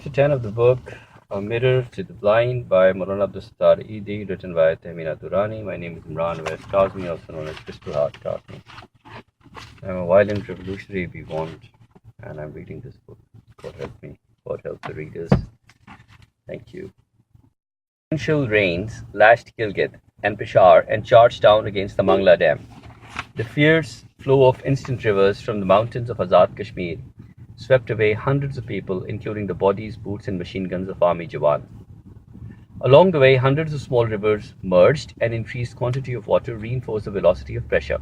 Chapter 10 of the book A Mirror to the Blind by Maulana Abdul Sattar Edhi, written by Tahmina Durrani. My name is Imran West Kazmi, also known as Crystal Heart Kazmi. I'm a violent revolutionary, if you want, and I'm reading this book. God help me. God help the readers. Thank you. Torrential rains lashed Gilgit and Peshawar and charged down against the Mangla Dam. The fierce flow of instant rivers from the mountains of Azad Kashmir swept away hundreds of people, including the bodies, boots, and machine guns of army jawans. Along the way, hundreds of small rivers merged, and increased quantity of water reinforced the velocity of pressure.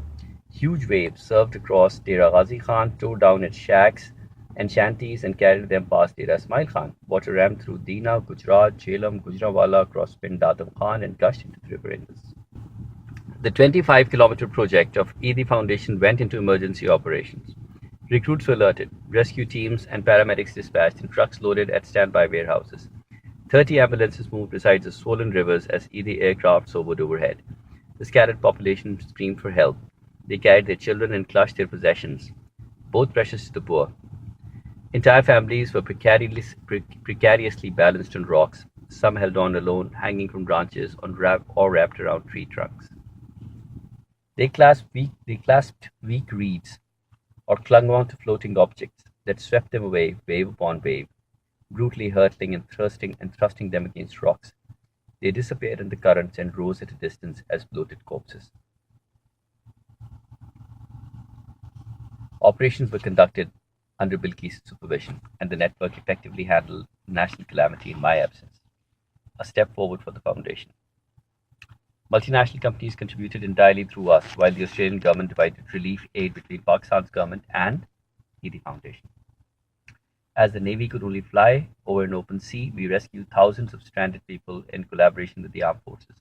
Huge waves surged across Dera Ghazi Khan, tore down its shacks and shanties, and carried them past Dera Ismail Khan. Water ran through Dina, Gujarat, Jhelum, Gujranwala, crossed Pind Dadam Khan, and gushed into the river Indus. The 25-kilometer project of Edhi Foundation went into emergency operations. Recruits were alerted, rescue teams and paramedics dispatched, and trucks loaded at standby warehouses. 30 ambulances moved beside the swollen rivers as Edhi aircraft soared overhead. The scattered population screamed for help. They carried their children and clutched their possessions, both precious to the poor. Entire families were precariously balanced on rocks, some held on alone, hanging from branches or wrapped around tree trunks. They clasped weak reeds or clung on to floating objects that swept them away wave upon wave, brutally hurtling and thrusting them against rocks. They disappeared in the currents and rose at a distance as bloated corpses. Operations were conducted under Bilki's supervision, and the network effectively handled national calamity in my absence, a step forward for the Foundation. Multinational companies contributed entirely through us, while the Australian government divided relief aid between Pakistan's government and Edhi Foundation. As the Navy could only fly over an open sea, we rescued thousands of stranded people in collaboration with the armed forces.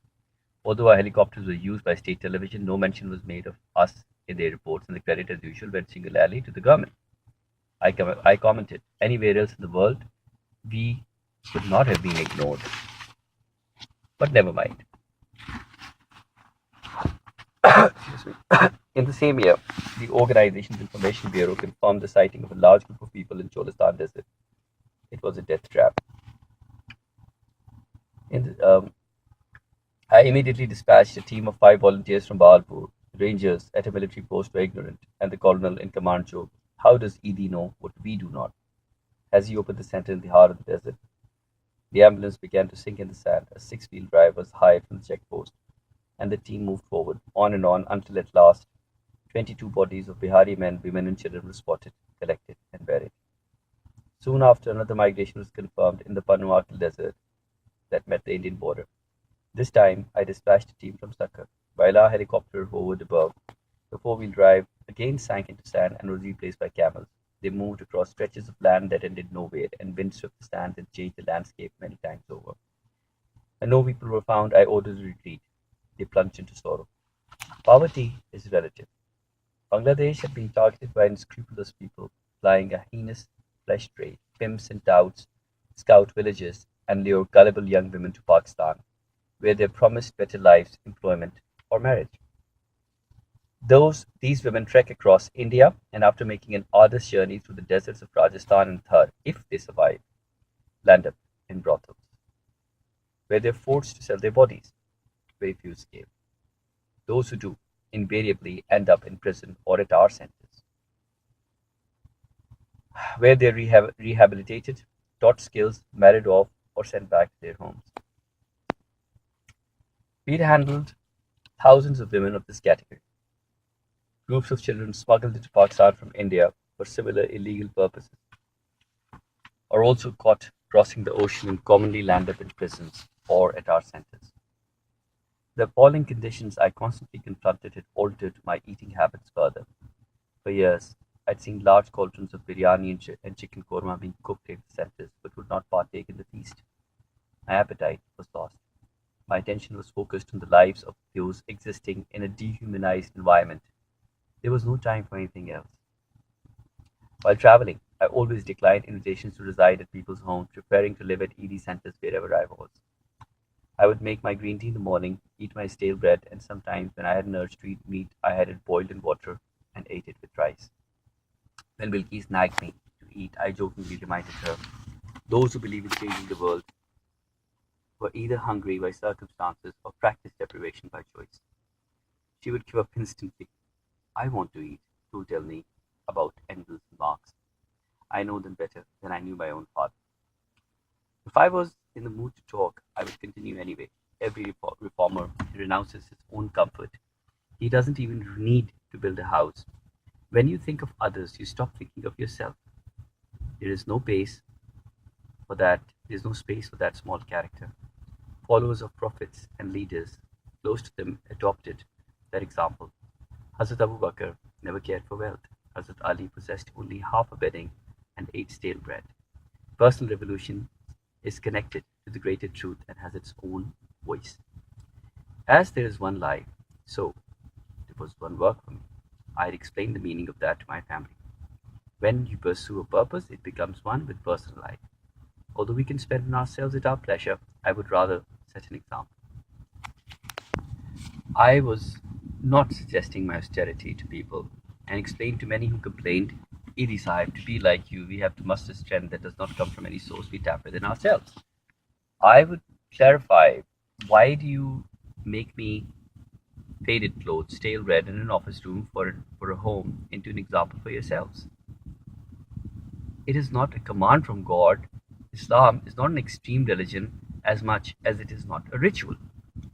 Although our helicopters were used by state television, no mention was made of us in their reports, and the credit, as usual, went singularly to the government. I commented, anywhere else in the world, we could not have been ignored. But never mind. Excuse me. In the same year, the organization's Information Bureau confirmed the sighting of a large group of people in Cholistan Desert. It was a death trap. In the, I immediately dispatched a team of 5 volunteers from Bahalpur. Rangers at a military post were ignorant, and the colonel in command joked, "How does Edhi know what we do not? Has he opened the center in the heart of the desert?" The ambulance began to sink in the sand. A six-wheel drive was hired from the checkpost, and the team moved forward, on and on, until at last 22 bodies of Bihari men, women, and children were spotted, collected, and buried. Soon after, another migration was confirmed in the Panuakal Desert that met the Indian border. This time, I dispatched a team from Sakkar. While our helicopter hovered above, the four-wheel drive again sank into sand and was replaced by camels. They moved across stretches of land that ended nowhere, and wind swept the sands and changed the landscape many times over. When no people were found, I ordered a retreat. They plunged into sorrow. Poverty is relative. Bangladesh had been targeted by unscrupulous people plying a heinous flesh trade. Pimps and touts scout villages and lure gullible young women to Pakistan, where they are promised better lives, employment, or marriage. These women trek across India, and after making an arduous journey through the deserts of Rajasthan and Thar, if they survive, land up in brothels, where they are forced to sell their bodies. Very few escape. Those who do invariably end up in prison or at our centers, where they are rehabilitated, taught skills, married off, or sent back to their homes. We had handled thousands of women of this category. Groups of children smuggled into Pakistan from India for similar illegal purposes are also caught crossing the ocean and commonly land up in prisons or at our centers. The appalling conditions I constantly confronted had altered my eating habits further. For years, I'd seen large cauldrons of biryani and chicken korma being cooked in the centers, but would not partake in the feast. My appetite was lost. My attention was focused on the lives of those existing in a dehumanized environment. There was no time for anything else. While traveling, I always declined invitations to reside at people's homes, preferring to live at ED centers wherever I was. I would make my green tea in the morning, eat my stale bread, and sometimes, when I had an urge to eat meat, I had it boiled in water and ate it with rice. When Bilkis nagged me to eat, I jokingly reminded her, Those who believe in changing the world were either hungry by circumstances or practiced deprivation by choice. She would give up instantly. I want to eat. Don't tell me about Engels and Marx. I know them better than I knew my own father. If I was in the mood to talk, I would continue anyway. Every reformer renounces his own comfort. He doesn't even need to build a house. When you think of others, you stop thinking of yourself. There is no space for that. There is no space for that small character. Followers of prophets and leaders close to them adopted that example. Hazrat Abu Bakr never cared for wealth. Hazrat Ali possessed only half a bedding and ate stale bread. Personal revolution is connected to the greater truth and has its own voice. As there is one life, so there was one work for me. I had explained the meaning of that to my family. When you pursue a purpose, it becomes one with personal life. Although we can spend on ourselves at our pleasure, I would rather set an example. I was not suggesting my austerity to people and explained to many who complained, Edhi Sahib, to be like you, we have to muster strength that does not come from any source we tap within ourselves. I would clarify, why do you make me faded clothes, stale bread in an office room for a home into an example for yourselves? It is not a command from God. Islam is not an extreme religion as much as it is not a ritual.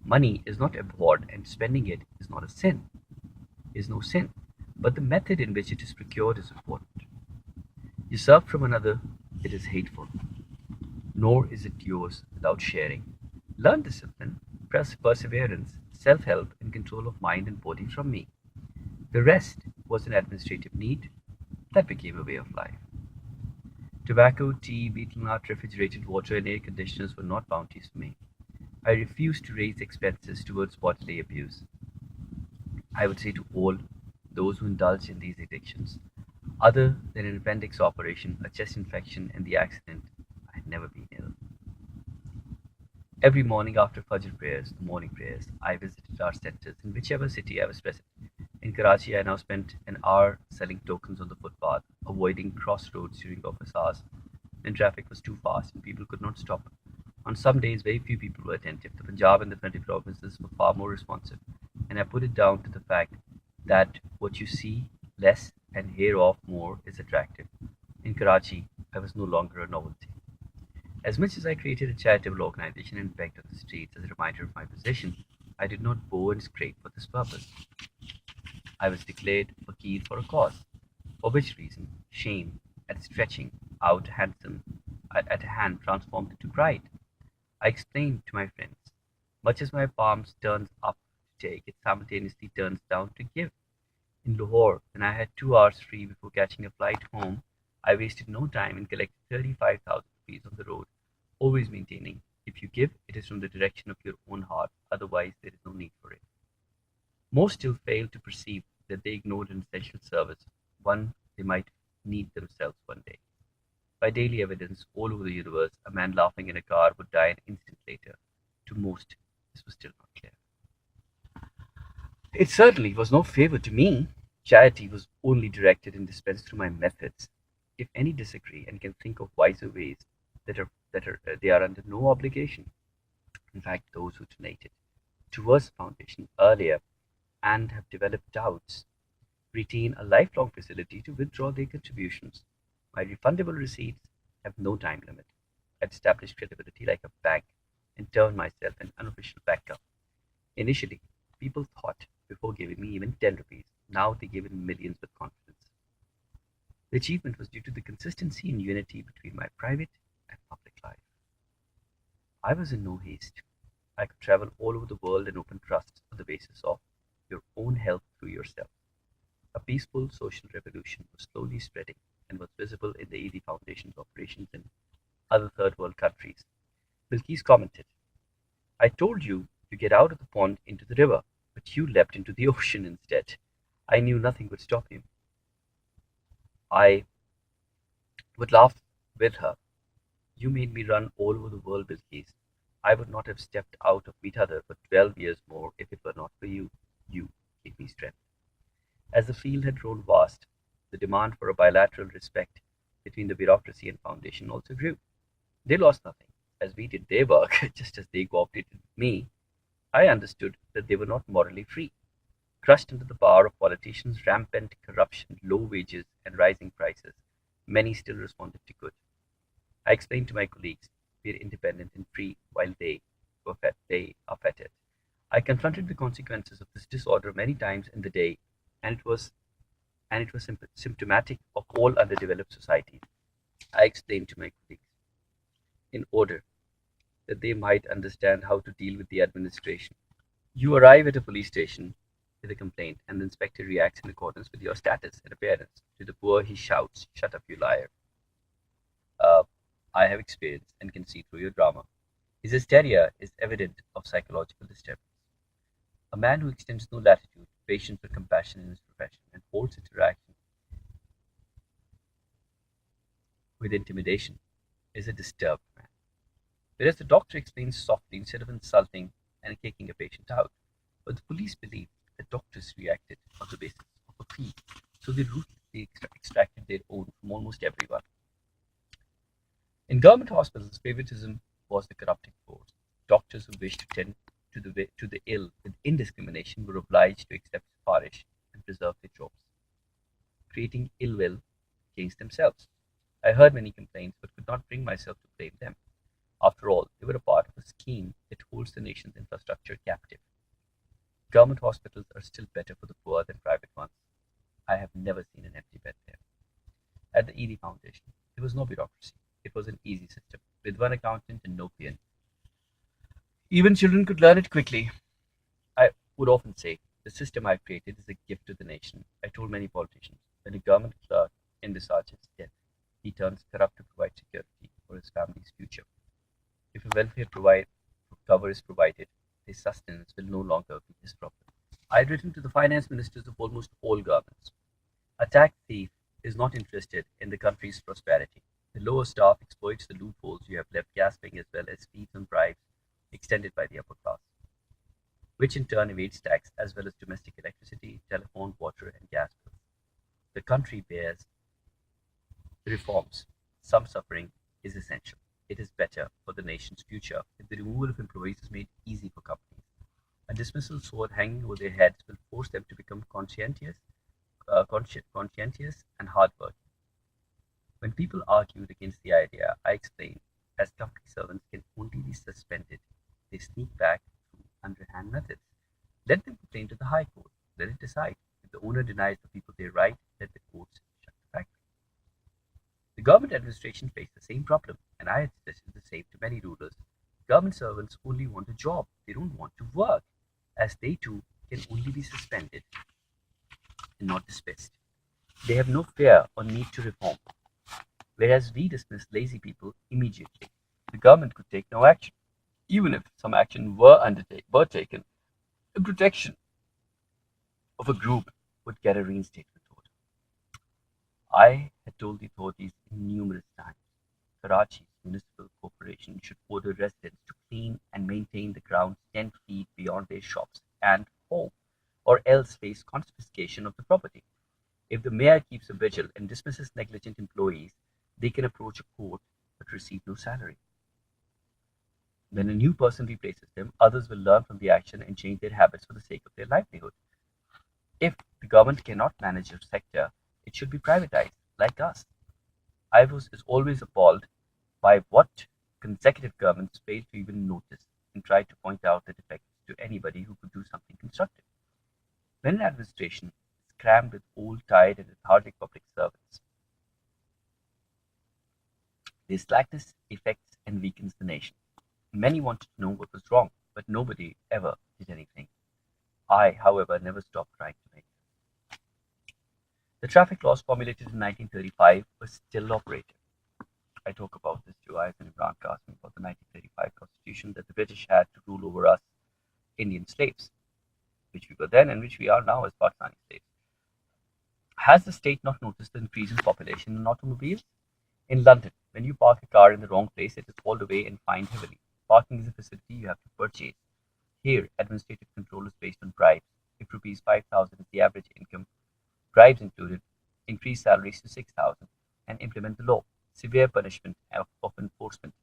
Money is not abhorred and spending it is not a sin, is no sin. But the method in which it is procured is important. You serve from another, it is hateful, nor is it yours without sharing. Learn discipline, perseverance, self help, and control of mind and body from me. The rest was an administrative need that became a way of life. Tobacco, tea, betel nut, refrigerated water, and air conditioners were not bounties for me. I refused to raise expenses towards bodily abuse. I would say to all those who indulge in these addictions, other than an appendix operation, a chest infection, and the accident, I had never been ill. Every morning after Fajr prayers, the morning prayers, I visited our centers in whichever city I was present. In Karachi, I now spent an hour selling tokens on the footpath, avoiding crossroads during office hours when traffic was too fast and people could not stop. On some days, very few people were attentive. The Punjab and the 20 provinces were far more responsive, and I put it down to the fact that what you see less and hear of more is attractive. In Karachi, I was no longer a novelty. As much as I created a charitable organization and begged on the streets as a reminder of my position, I did not bow and scrape for this purpose. I was declared fakir for a cause, for which reason shame at stretching out at a hand transformed into pride. I explained to my friends, much as my palms turns up to take, it simultaneously turns down to give. In Lahore, when I had 2 hours free before catching a flight home, I wasted no time in collecting 35,000 rupees on the road, always maintaining, if you give, it is from the direction of your own heart, otherwise there is no need for it. Most still fail to perceive that they ignored an essential service, one they might need themselves one day. By daily evidence, all over the universe, a man laughing in a car would die an instant later. To most, this was still not clear. It certainly was no favor to me. Charity was only directed and dispensed through my methods. If any disagree and can think of wiser ways, they are under no obligation. In fact, those who donated towards the foundation earlier and have developed doubts retain a lifelong facility to withdraw their contributions. My refundable receipts have no time limit. I've established credibility like a bank and turned myself an unofficial banker. Initially, people thought before giving me even 10 rupees. Now they give in millions with confidence. The achievement was due to the consistency and unity between my private and public life. I was in no haste. I could travel all over the world and open trusts on the basis of your own help through yourself. A peaceful social revolution was slowly spreading and was visible in the Edhi Foundation's operations in other third world countries. Bilkis commented, I told you to get out of the pond into the river, but you leapt into the ocean instead. I knew nothing would stop you. I would laugh with her. You made me run all over the world, Bilkis. I would not have stepped out of Meethadar for 12 years more if it were not for you. You gave me strength. As the field had grown vast, the demand for a bilateral respect between the bureaucracy and foundation also grew. They lost nothing, as we did their work, just as they cooperated with me. I understood that they were not morally free. Crushed under the power of politicians, rampant corruption, low wages, and rising prices, many still responded to good. I explained to my colleagues, we are independent and free, while they are fettered. I confronted the consequences of this disorder many times in the day, and it was symptomatic of all underdeveloped societies. I explained to my colleagues in order that they might understand how to deal with the administration. You arrive at a police station with a complaint, and the inspector reacts in accordance with your status and appearance. To the poor, he shouts, "Shut up, you liar." Uh, I have experienced and can see through your drama. His hysteria is evident of psychological disturbance. A man who extends no latitude, patience, or compassion in his profession and holds interaction with intimidation is a disturbed man. Whereas the doctor explains softly instead of insulting and kicking a patient out. But the police believe that doctors reacted on the basis of a fee, so they ruthlessly extracted their own from almost everyone. In government hospitals, favoritism was the corrupting force. Doctors who wished to tend to the ill with indiscrimination were obliged to accept siparish and preserve their jobs, creating ill will against themselves. I heard many complaints but could not bring myself to blame them. After all, they were a part of a scheme that holds the nation's infrastructure captive. Government hospitals are still better for the poor than private ones. I have never seen an empty bed there. At the Edhi Foundation, there was no bureaucracy. It was an easy system, with one accountant and no PN. Even children could learn it quickly. I would often say, the system I've created is a gift to the nation. I told many politicians, when a government clerk envisages death, he turns corrupt to provide security for his family's future. If a cover is provided, his sustenance will no longer be his problem. I had written to the finance ministers of almost all governments. A tax thief is not interested in the country's prosperity. The lower staff exploits the loopholes you have left gasping, as well as fees and bribes extended by the upper class, which in turn evades tax as well as domestic electricity, telephone, water, and gas bills. The country bears the reforms. Some suffering is essential. It is better for the nation's future if the removal of employees is made easy for companies. A dismissal sword hanging over their heads will force them to become conscientious and hardworking. When people argued against the idea, I explained, as company servants can only be suspended, they sneak back through underhand methods. Let them complain to the High Court. Let it decide. If the owner denies the people their right, let the courts shut the factory. The government administration faced the same problem, and I had suggested the same to many rulers. Government servants only want a job, they don't want to work, as they too can only be suspended and not dismissed. They have no fear or need to reform, whereas we dismiss lazy people immediately. The government could take no action. Even if some action were taken, the protection of a group would get a reinstatement order. I had told the authorities numerous times Karachi's municipal corporation should order residents to clean and maintain the grounds 10 feet beyond their shops and home, or else face confiscation of the property. If the mayor keeps a vigil and dismisses negligent employees, they can approach a court but receive no salary. When a new person replaces them, others will learn from the action and change their habits for the sake of their livelihood. If the government cannot manage a sector, it should be privatized, like us. I was always appalled by what consecutive governments failed to even notice and tried to point out the defects to anybody who could do something constructive. When an administration is crammed with old, tired, and lethargic public servants, their slackness affects and weakens the nation. Many wanted to know what was wrong, but nobody ever did anything. I, however, never stopped trying to make it. The traffic laws formulated in 1935 were still operative. I talk about this to Ayaz and Imran Qasmi about the 1935 constitution that the British had to rule over us Indian slaves, which we were then and which we are now as Pakistani slaves. Has the state not noticed the increase in population in automobiles? In London, when you park a car in the wrong place, it is hauled away and fined heavily. Parking is a facility you have to purchase. Here, administrative control is based on bribes. If rupees 5,000 is the average income, bribes included, increase salaries to 6,000 and implement the law. Severe punishment of enforcement.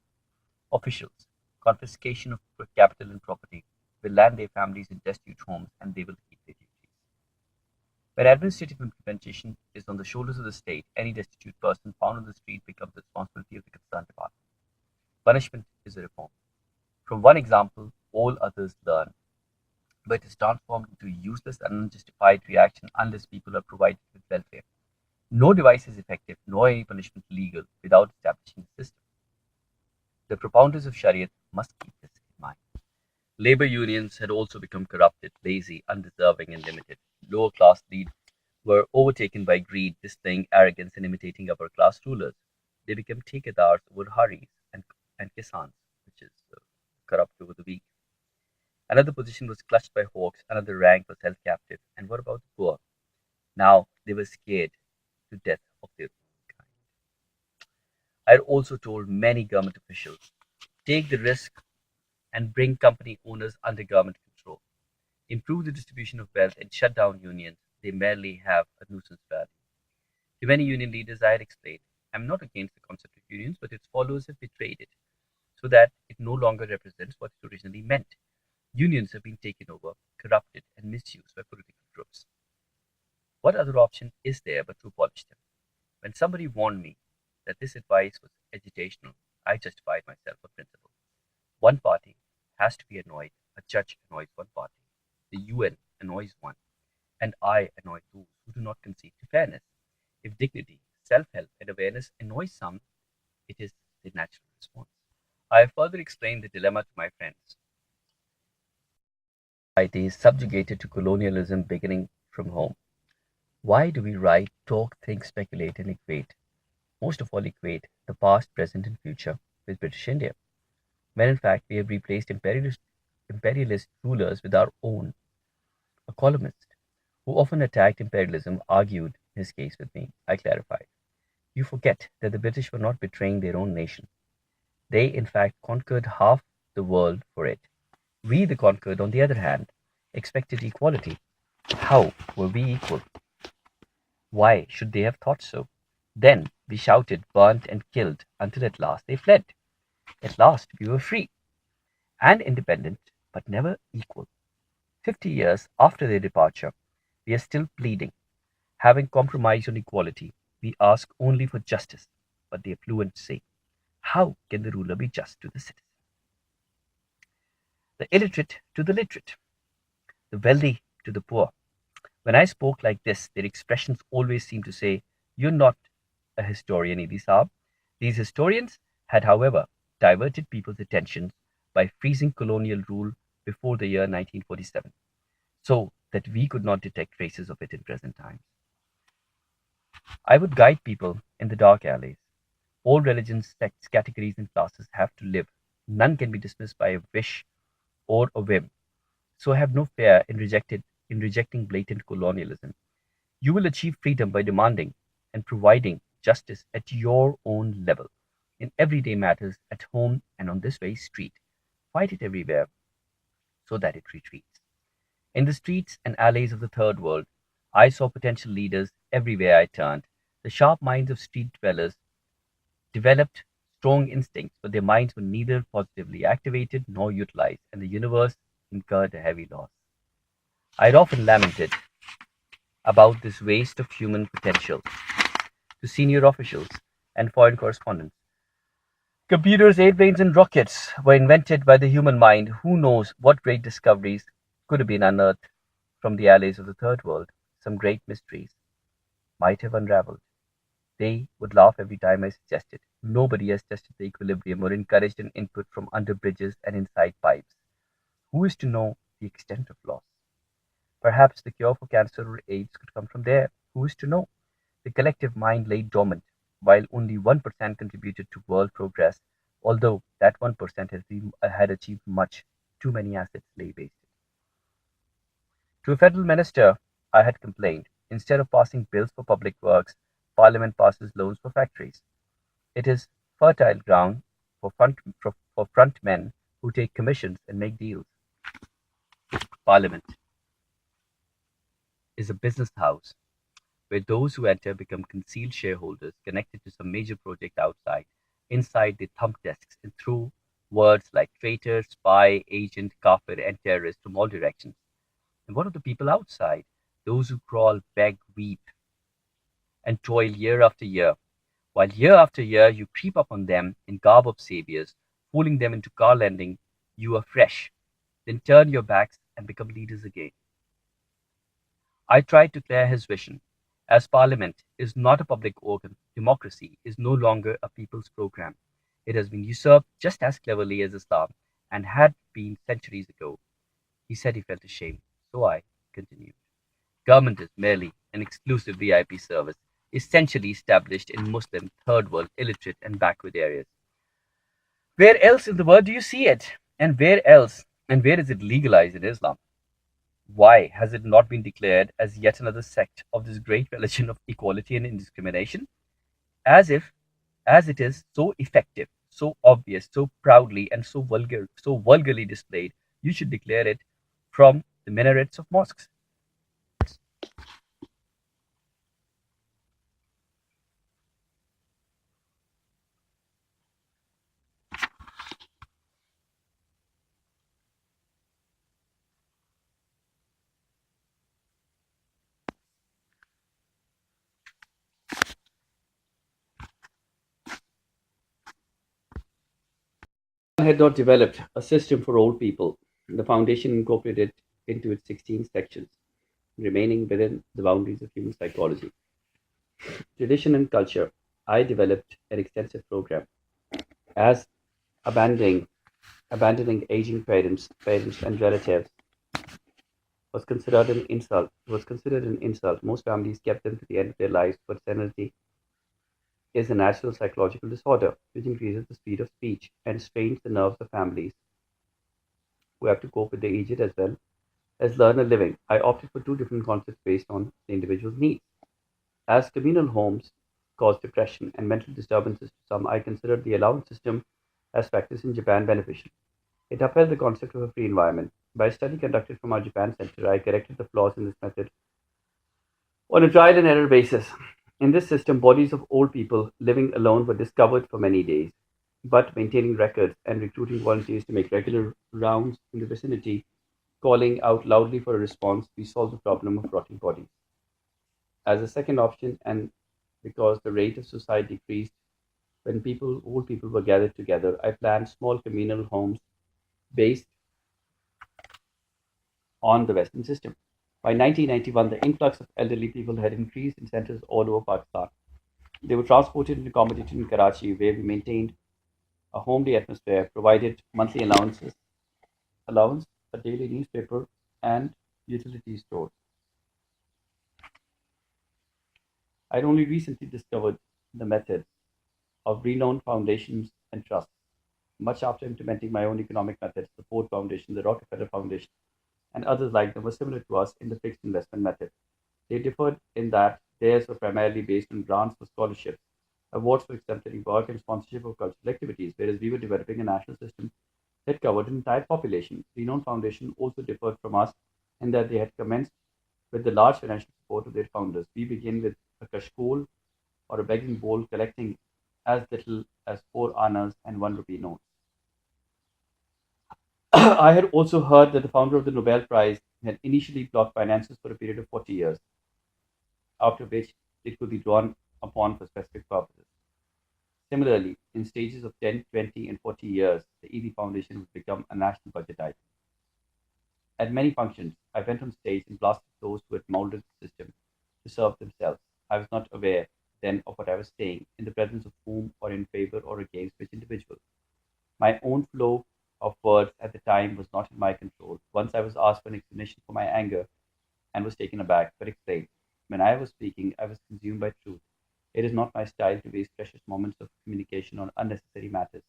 officials, confiscation of capital and property, will land their families in destitute homes and they will keep their duties. When administrative implementation is on the shoulders of the state, any destitute person found on the street becomes the responsibility of the concerned department. Punishment is a reform. From one example, all others learn, but it is transformed into a useless and unjustified reaction unless people are provided with welfare. No device is effective, nor any punishment legal, without establishing a system. The propounders of Shariat must keep this in mind. Labor unions had also become corrupted, lazy, undeserving, and limited. Lower class leaders were overtaken by greed, displaying arrogance and imitating upper class rulers. They became ठेकेदार्स over haris and kisans, which is corrupt over the weak. Another position was clutched by hawks, another rank was held captive. And what about the poor? Now they were scared to death of their own kind. I had also told many government officials, take the risk and bring company owners under government control. Improve the distribution of wealth and shut down unions. They merely have a nuisance value. To many union leaders, I had explained, I am not against the concept of unions, but its followers have betrayed it, so that it no longer represents what it originally meant. Unions have been taken over, corrupted, and misused by political groups. What other option is there but to abolish them? When somebody warned me that this advice was agitational, I justified myself on principle. One party has to be annoyed. A judge annoys one party. The UN annoys one. And I annoy those who do not concede to fairness. If dignity, self-help, and awareness annoys some, it is the natural response. I have further explained the dilemma to my friends. Society is subjugated to colonialism beginning from home. Why do we write, talk, think, speculate, and equate? Most of all, equate the past, present, and future with British India, when in fact we have replaced imperialist rulers with our own. A columnist who often attacked imperialism argued his case with me. I clarified. You forget that the British were not betraying their own nation. They, in fact, conquered half the world for it. We, the conquered, on the other hand, expected equality. How were we equal? Why should they have thought so? Then we shouted, burnt, and killed until at last they fled. At last we were free and independent, but never equal. 50 years after their departure, we are still pleading. Having compromised on equality, we ask only for justice, but the affluent say, how can the ruler be just to the citizen? The illiterate to the literate, the wealthy to the poor. When I spoke like this, their expressions always seemed to say, you're not a historian, Edhi Saab. These historians had, however, diverted people's attentions by freezing colonial rule before the year 1947, so that we could not detect traces of it in present times. I would guide people in the dark alleys. All religions, sects, categories, and classes have to live. None can be dismissed by a wish or a whim. So have no fear in rejecting blatant colonialism. You will achieve freedom by demanding and providing justice at your own level, in everyday matters, at home and on this very street. Fight it everywhere so that it retreats. In the streets and alleys of the third world, I saw potential leaders everywhere I turned. The sharp minds of street dwellers developed strong instincts, but their minds were neither positively activated nor utilized, and the universe incurred a heavy loss. I had often lamented about this waste of human potential to senior officials and foreign correspondents. Computers, airplanes, and rockets were invented by the human mind. Who knows what great discoveries could have been unearthed from the alleys of the third world? Some great mysteries might have unraveled. They would laugh every time I suggested. Nobody has tested the equilibrium or encouraged an input from under bridges and inside pipes. Who is to know the extent of loss? Perhaps the cure for cancer or AIDS could come from there. Who is to know? The collective mind lay dormant, while only 1% contributed to world progress, although that 1% had achieved much. Too many assets lay wasted. To a federal minister, I had complained. Instead of passing bills for public works, Parliament passes loans for factories. It is fertile ground for front men who take commissions and make deals. Parliament is a business house where those who enter become concealed shareholders connected to some major project outside. Inside, they thump desks and throw Words like traitor, spy, agent, kafir, and terrorist from all directions. And what of the people outside? Those who crawl, beg, weep, and toil year after year, while year after year you creep up on them in garb of saviors, fooling them into car lending you afresh, then turn your backs and become leaders again. I tried to clear his vision. As Parliament is not a public organ, democracy is no longer a people's program. It has been usurped just as cleverly as Islam and had been centuries ago. He said he felt ashamed. So I continued. Government is merely an exclusive VIP service, essentially established in Muslim, third world, illiterate, and backward areas. Where else in the world do you see it? And where else? And where is it legalized in Islam? Why has it not been declared as yet another sect of this great religion of equality and indiscrimination? As if, as it is so effective, so obvious, so proudly, and so vulgarly displayed, you should declare it from the minarets of mosques. Had not developed a system for old people. The foundation incorporated it into its 16 sections, remaining within the boundaries of human psychology. Tradition and culture. I developed an extensive program as abandoning abandoning aging parents and relatives was considered an insult. Most families kept them to the end of their lives, but senility is a natural psychological disorder which increases the speed of speech and strains the nerves of families who have to cope with the aged as well as learn a living. I opted for two different concepts based on the individual's needs. As communal homes cause depression and mental disturbances to some, I considered the allowance system as practiced in Japan beneficial. It upheld the concept of a free environment. By a study conducted from our Japan Center, I corrected the flaws in this method on a trial and error basis. In this system, bodies of old people living alone were discovered for many days, but maintaining records and recruiting volunteers to make regular rounds in the vicinity, calling out loudly for a response, we solved the problem of rotting bodies. As a second option, and because the rate of suicide decreased when old people were gathered together, I planned small communal homes based on the Western system. By 1991, the influx of elderly people had increased in centers all over Pakistan. They were transported and accommodated in Karachi, where we maintained a homely atmosphere, provided monthly allowance, a daily newspaper, and utility stores. I had only recently discovered the methods of renowned foundations and trusts. Much after implementing my own economic methods, the Ford Foundation, the Rockefeller Foundation, and others like them were similar to us in the fixed investment method. They differed in that theirs were primarily based on grants for scholarships, awards for exemplary work, and sponsorship of cultural activities, whereas we were developing a national system that covered an entire population. The Renown Foundation also differed from us in that they had commenced with the large financial support of their founders. We began with a kashkol or a begging bowl collecting as little as 4 annas and 1 rupee notes. I had also heard that the founder of the Nobel Prize had initially blocked finances for a period of 40 years, after which it could be drawn upon for specific purposes. Similarly, in stages of 10, 20, and 40 years, the ED Foundation would become a national budget item. At many functions, I went on stage and blasted those who had molded the system to serve themselves. I was not aware then of what I was saying, in the presence of whom, or in favor or against which individual. My own flow of words at the time was not in my control. Once I was asked for an explanation for my anger and was taken aback, but explained. When I was speaking, I was consumed by truth. It is not my style to waste precious moments of communication on unnecessary matters.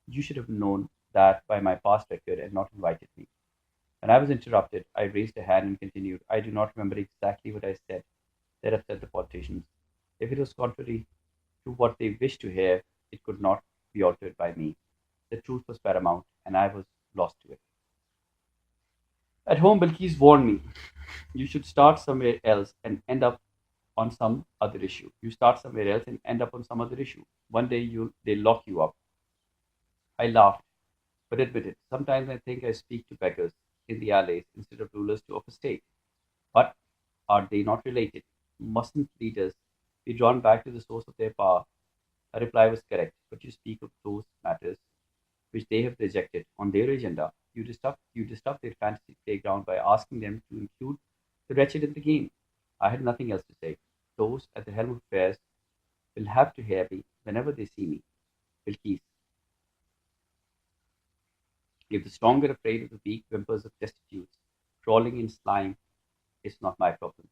You should have known that by my past record and not invited me. When I was interrupted, I raised a hand and continued. I do not remember exactly what I said that upset the politicians. If it was contrary to what they wished to hear, it could not be altered by me. The truth was paramount, and I was lost to it. At home, Bilkis warned me, you should start somewhere else and end up on some other issue. You start somewhere else and end up on some other issue. One day they lock you up. I laughed. But admit it, sometimes I think I speak to beggars in the alleys instead of rulers of a state. But are they not related? Mustn't leaders be drawn back to the source of their power? Her reply was correct, but you speak of those matters which they have rejected on their agenda. You disrupt their fantasy playground by asking them to include the wretched in the game. I had nothing else to say. Those at the helm of affairs will have to hear me whenever they see me. Bilkis, if the strong are afraid of the weak whimpers of destitutes crawling in slime, it's not my problem.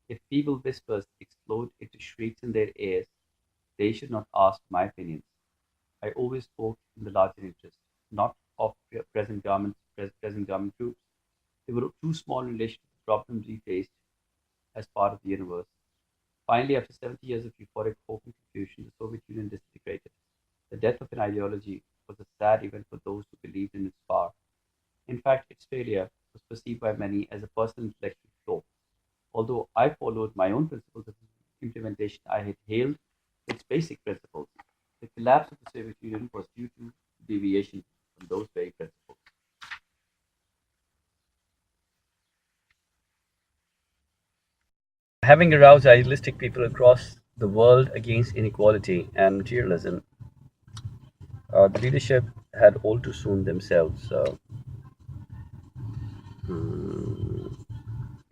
If feeble whispers explode into shrieks in their ears, they should not ask my opinions. I always spoke in the larger interest, not of present government groups. They were too small in relation to the problems we faced as part of the universe. Finally, after 70 years of euphoric hope and confusion, the Soviet Union disintegrated. The death of an ideology was a sad event for those who believed in its power. In fact, its failure was perceived by many as a personal intellectual flaw. Although I followed my own principles of implementation, I had hailed its basic principles. The collapse of the Soviet Union was due to deviation from those very principles. Having aroused idealistic people across the world against inequality and materialism, the leadership had all too soon themselves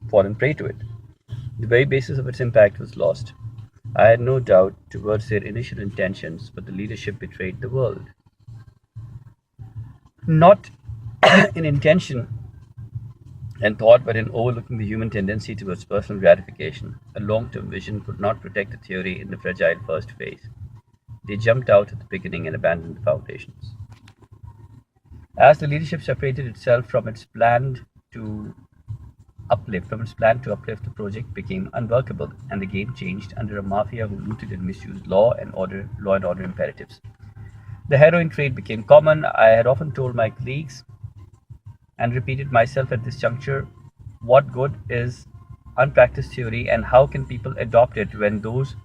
fallen prey to it. The very basis of its impact was lost. I had no doubt towards their initial intentions, but the leadership betrayed the world. Not in intention and thought, but in overlooking the human tendency towards personal gratification. A long term vision could not protect the theory in the fragile first phase. They jumped out at the beginning and abandoned the foundations. As the leadership separated itself to from its plan to uplift, the project became unworkable, and the game changed under a mafia who looted and misused law and order imperatives. The heroin trade became common. I had often told my colleagues and repeated myself at this juncture, what good is unpracticed theory and how can people adopt it when those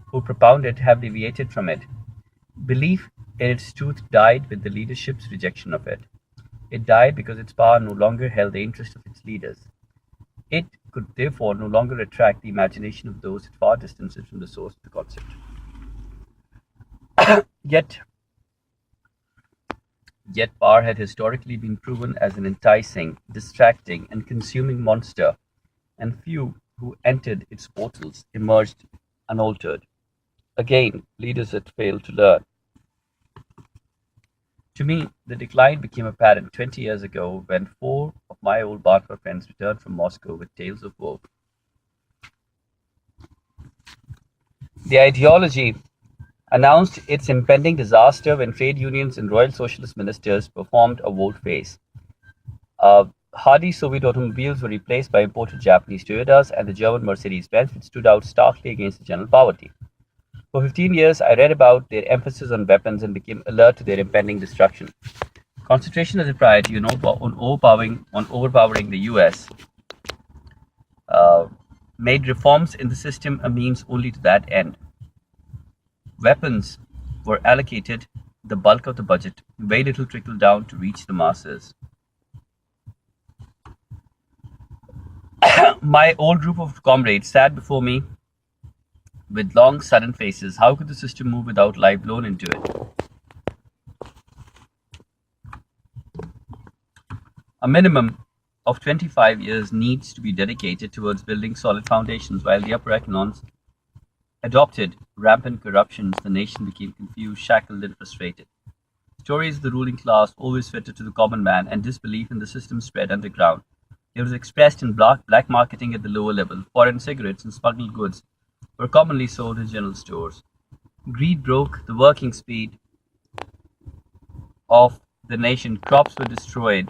who propound it have deviated from it? Belief in its truth died with the leadership's rejection of it. It died because its power no longer held the interest of its leaders. It could therefore no longer attract the imagination of those at far distances from the source of the concept. Yet, Yet power had historically been proven as an enticing, distracting, and consuming monster, and few who entered its portals emerged unaltered. Again, leaders had failed to learn. To me, the decline became apparent 20 years ago when four of my old Batra friends returned from Moscow with tales of woe. The ideology announced its impending disaster when trade unions and royal socialist ministers performed a volte-face. Hardy Soviet automobiles were replaced by imported Japanese Toyotas and the German Mercedes-Benz, which stood out starkly against the general poverty. For 15 years, I read about their emphasis on weapons and became alert to their impending destruction. Concentration as a priority on overpowering the US uh, made reforms in the system a means only to that end. Weapons were allocated the bulk of the budget, very little trickled down to reach the masses. My old group of comrades sat before me with long, sudden faces. How could the system move without life blown into it? A minimum of 25 years needs to be dedicated towards building solid foundations, while the upper echelons adopted rampant corruptions. The nation became confused, shackled, and frustrated. Stories of the ruling class always fitted to the common man, and disbelief in the system spread underground. It was expressed in black marketing at the lower level. Foreign cigarettes and smuggled goods were commonly sold in general stores. Greed broke the working speed of the nation. Crops were destroyed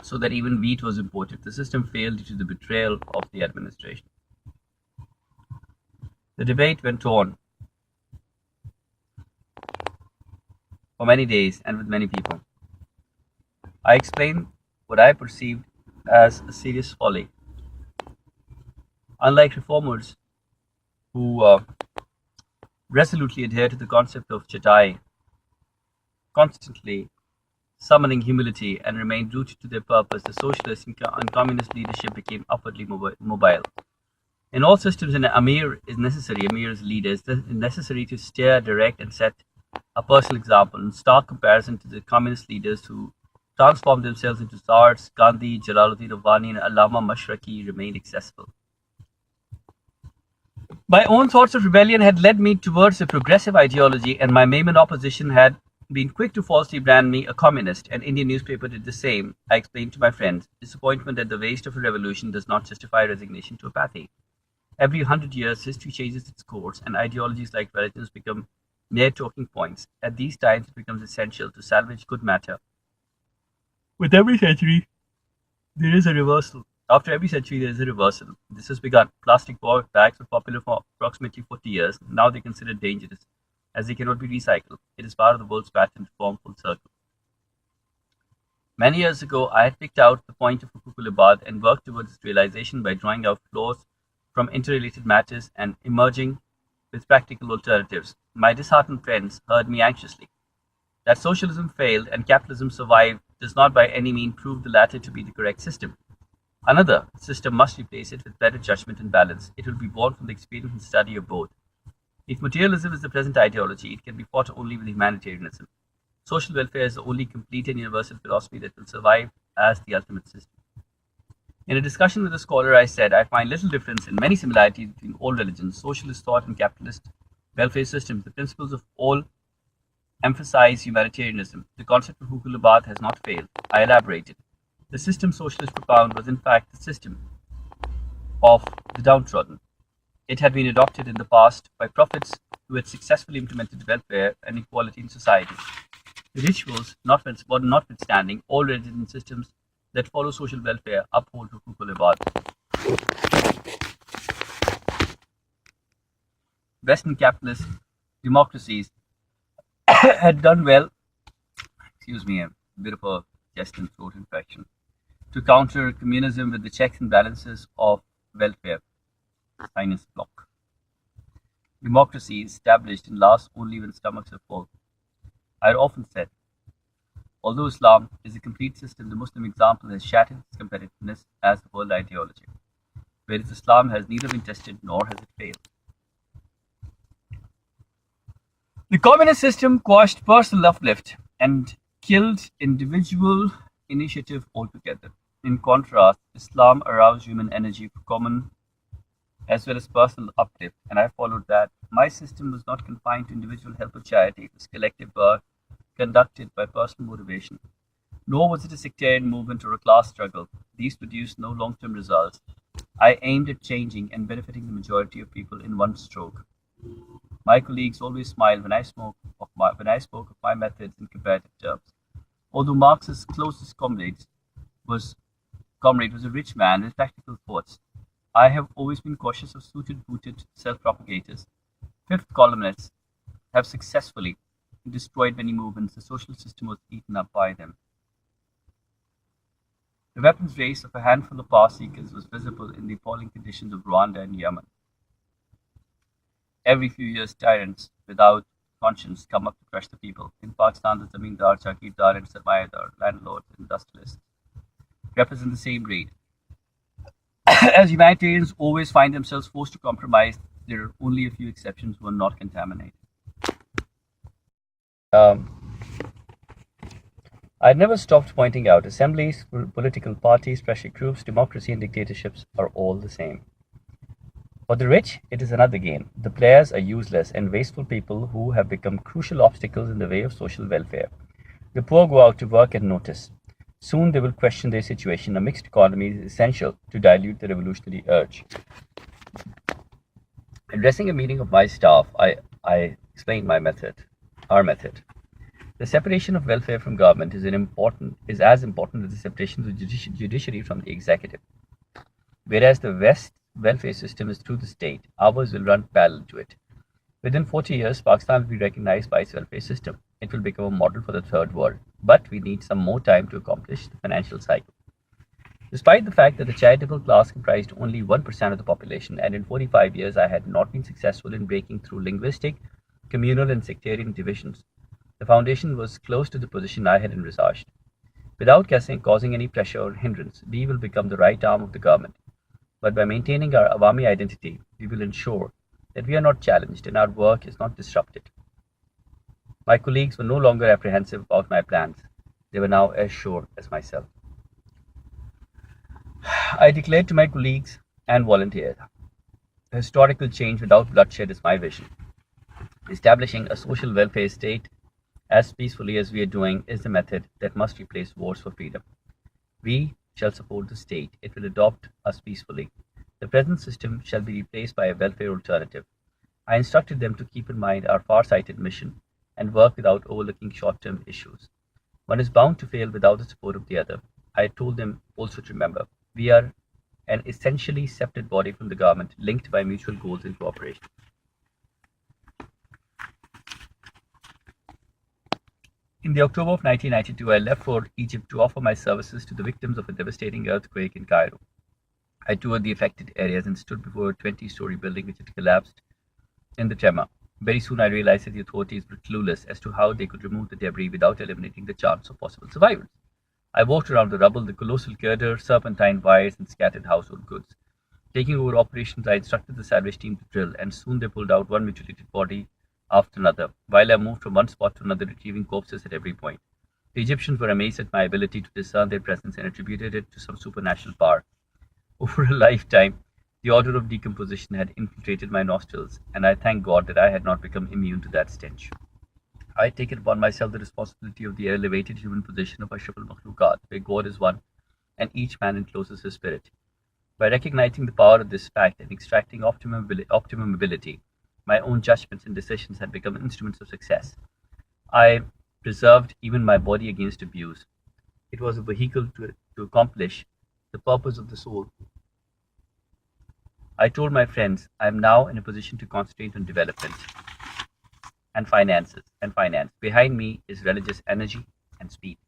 so that even wheat was imported. The system failed due to the betrayal of the administration. The debate went on for many days and with many people. I explained what I perceived as a serious folly. Unlike reformers who resolutely adhere to the concept of chatai, constantly summoning humility and remained rooted to their purpose, the socialist and communist leadership became upwardly mobile. In all systems, an Amir is necessary. Amir is leader. It's necessary to steer, direct, and set a personal example. In stark comparison to the communist leaders who transformed themselves into Tsars, Gandhi, Jalaluddin Ravani, and Allama Mashraki remained accessible. My own thoughts of rebellion had led me towards a progressive ideology, and my Maimon opposition had been quick to falsely brand me a communist. An Indian newspaper did the same. I explained to my friends, disappointment at the waste of a revolution does not justify resignation to apathy. Every 100 years, history changes its course, and ideologies like religions become mere talking points. At these times, it becomes essential to salvage good matter. With every century, there is a reversal. After every century, there is a reversal. This has begun. Plastic bags were popular for approximately 40 years. Now they're considered dangerous, as they cannot be recycled. It is part of the world's pattern to form full circle. Many years ago, I had picked out the point of Huquq-ul-Ibad and worked towards its realization by drawing out flaws from interrelated matters and emerging with practical alternatives. My disheartened friends heard me anxiously. That socialism failed and capitalism survived does not by any means prove the latter to be the correct system. Another system must replace it with better judgment and balance. It will be born from the experience and study of both. If materialism is the present ideology, it can be fought only with humanitarianism. Social welfare is the only complete and universal philosophy that will survive as the ultimate system. In a discussion with a scholar, I said, I find little difference and many similarities between all religions, socialist thought and capitalist welfare systems. The principles of all emphasize humanitarianism. The concept of Huquq-ul-Ibad has not failed. I elaborated. The system socialists propound was in fact the system of the downtrodden. It had been adopted in the past by prophets who had successfully implemented welfare and equality in society. The rituals, notwithstanding, all religion systems that follow social welfare uphold Huquq-ul-Ibad. Western capitalist democracies had done well, a bit of a chest and throat infection, to counter communism with the checks and balances of welfare. Sinus block. Democracy is established and lasts only when stomachs are full. I had often said, although Islam is a complete system, the Muslim example has shattered its competitiveness as the world ideology, whereas Islam has neither been tested nor has it failed. The communist system quashed personal uplift and killed individual initiative altogether. In contrast, Islam aroused human energy for common as well as personal uplift, and I followed that. My system was not confined to individual help or charity. It was collective work conducted by personal motivation. Nor was it a sectarian movement or a class struggle. These produced no long-term results. I aimed at changing and benefiting the majority of people in one stroke. My colleagues always smiled when I spoke of my methods in comparative terms. Although Marx's closest comrade was a rich man with practical thoughts, I have always been cautious of suited-booted self-propagators. Fifth columnists have successfully destroyed many movements. The social system was eaten up by them. The weapons race of a handful of power seekers was visible in the appalling conditions of Rwanda and Yemen. Every few years, tyrants without conscience come up to crush the people. In Pakistan, the Zamindar, Chakidar, and Sarmayadar, landlords and industrialists, represent the same breed. As humanitarians always find themselves forced to compromise, there are only a few exceptions who are not contaminated. I never stopped pointing out assemblies, political parties, pressure groups, democracy, and dictatorships are all the same. For the rich, it is another game. The players are useless and wasteful people who have become crucial obstacles in the way of social welfare. The poor go out to work and notice. Soon they will question their situation. A mixed economy is essential to dilute the revolutionary urge. Addressing a meeting of my staff, I explained our method. The separation of welfare from government is as important as the separation of the judiciary from the executive. Whereas the West welfare system is through the state, ours will run parallel to it. Within 40 years, Pakistan will be recognized by its welfare system. It will become a model for the third world, but we need some more time to accomplish the financial cycle. Despite the fact that the charitable class comprised only 1% of the population, and in 45 years I had not been successful in breaking through linguistic, communal, and sectarian divisions, The foundation was close to the position I had envisaged. Without causing any pressure or hindrance, we will become the right arm of the government. But by maintaining our Awami identity, we will ensure that we are not challenged and our work is not disrupted. My colleagues were no longer apprehensive about my plans. They were now as sure as myself. I declared to my colleagues and volunteers, historical change without bloodshed is my vision. Establishing a social welfare state as peacefully as we are doing is the method that must replace wars for freedom. We shall support the state. It will adopt us peacefully. The present system shall be replaced by a welfare alternative. I instructed them to keep in mind our far-sighted mission and work without overlooking short-term issues. One is bound to fail without the support of the other. I told them also to remember, we are an essentially separate body from the government, linked by mutual goals and cooperation. In the October of 1992, I left for Egypt to offer my services to the victims of a devastating earthquake in Cairo. I toured the affected areas and stood before a 20-story building which had collapsed in the tremor. Very soon I realized that the authorities were clueless as to how they could remove the debris without eliminating the chance of possible survivors. I walked around the rubble, the colossal girder, serpentine wires, and scattered household goods. Taking over operations, I instructed the salvage team to drill, and soon they pulled out one mutilated body after another, while I moved from one spot to another, retrieving corpses at every point. The Egyptians were amazed at my ability to discern their presence and attributed it to some supernatural power. Over a lifetime, the odor of decomposition had infiltrated my nostrils, and I thank God that I had not become immune to that stench. I had taken upon myself the responsibility of the elevated human position of Ashraf al-Makhluqat, where God is one and each man encloses his spirit. By recognizing the power of this fact and extracting optimum ability, my own judgments and decisions had become instruments of success. I preserved even my body against abuse. It was a vehicle to accomplish the purpose of the soul. I told my friends, I am now in a position to concentrate on development and finance. Behind me is religious energy and speed.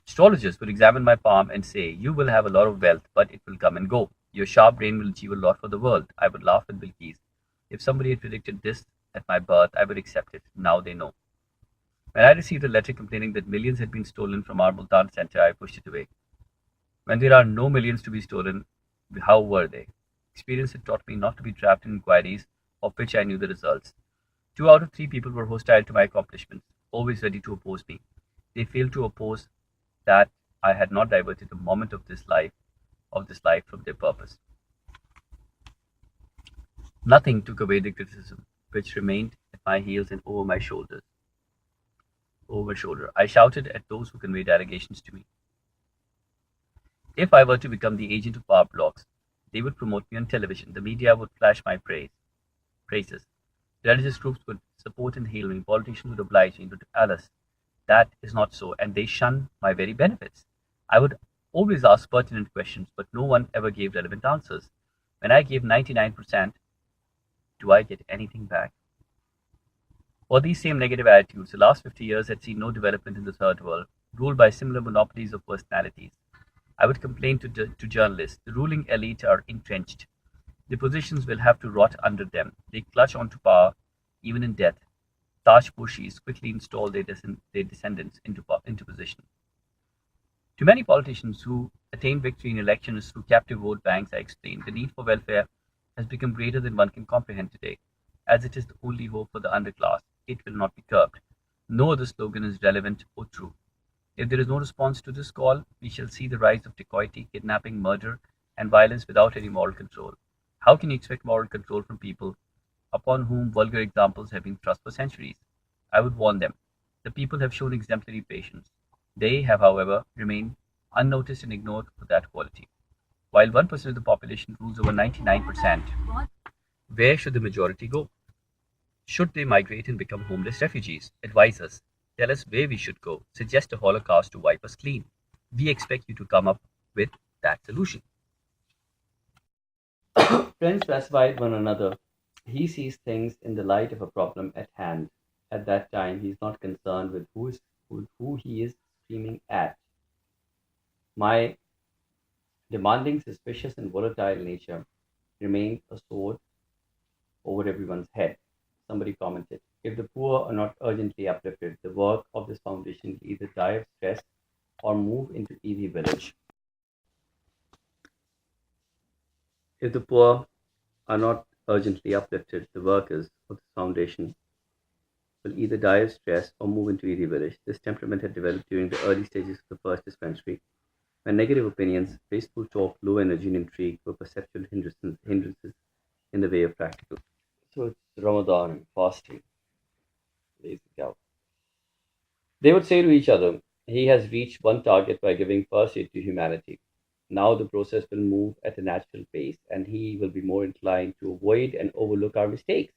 Astrologers would examine my palm and say, you will have a lot of wealth, but it will come and go. Your sharp brain will achieve a lot for the world. I would laugh at Bilqis. If somebody had predicted this at my birth, I would accept it. Now they know. When I received a letter complaining that millions had been stolen from our Multan center, I pushed it away. When there are no millions to be stolen, how were they? Experience had taught me not to be trapped in inquiries of which I knew the results. 2 out of 3 people were hostile to my accomplishments, always ready to oppose me. They failed to oppose that I had not diverted a moment of this life from their purpose. Nothing took away the criticism, which remained at my heels and over my shoulder. I shouted at those who conveyed allegations to me. If I were to become the agent of power blocks, they would promote me on television. The media would flash my praises. Religious groups would support and hail me. Politicians would oblige me. But alas, that is not so, and they shun my very benefits. I would always ask pertinent questions, but no one ever gave relevant answers. When I gave 99%, do I get anything back? For these same negative attitudes, the last 50 years had seen no development in the third world, ruled by similar monopolies of personalities. I would complain to journalists. The ruling elite are entrenched. The positions will have to rot under them. They clutch onto power even in death. Tajposhis quickly install their descendants into position. To many politicians who attain victory in elections through captive vote banks, I explained, the need for welfare has become greater than one can comprehend today. As it is the only hope for the underclass, it will not be curbed. No other slogan is relevant or true. If there is no response to this call, we shall see the rise of dacoity, kidnapping, murder, and violence without any moral control. How can you expect moral control from people upon whom vulgar examples have been thrust for centuries? I would warn them. The people have shown exemplary patience. They have, however, remained unnoticed and ignored for that quality. While 1% of the population rules over 99%, where should the majority go? Should they migrate and become homeless refugees? Advise us. Tell us where we should go. Suggest a holocaust to wipe us clean. We expect you to come up with that solution. Friends pacified one another. He sees things in the light of a problem at hand. At that time, he is not concerned with who he is screaming at. My demanding, suspicious, and volatile nature remained a sword over everyone's head. Somebody commented. If the poor are not urgently uplifted, the work of this foundation will either die of stress or move into Edhi village. If the poor are not urgently uplifted, the workers of this foundation will either die of stress or move into Edhi village. This temperament had developed during the early stages of the first dispensary, when negative opinions, wasteful talk, low energy, and intrigue were perceptual hindrances in the way of practical. So it's Ramadan and fasting, lazy cow. They would say to each other, he has reached one target by giving first aid to humanity. Now the process will move at a natural pace and he will be more inclined to avoid and overlook our mistakes.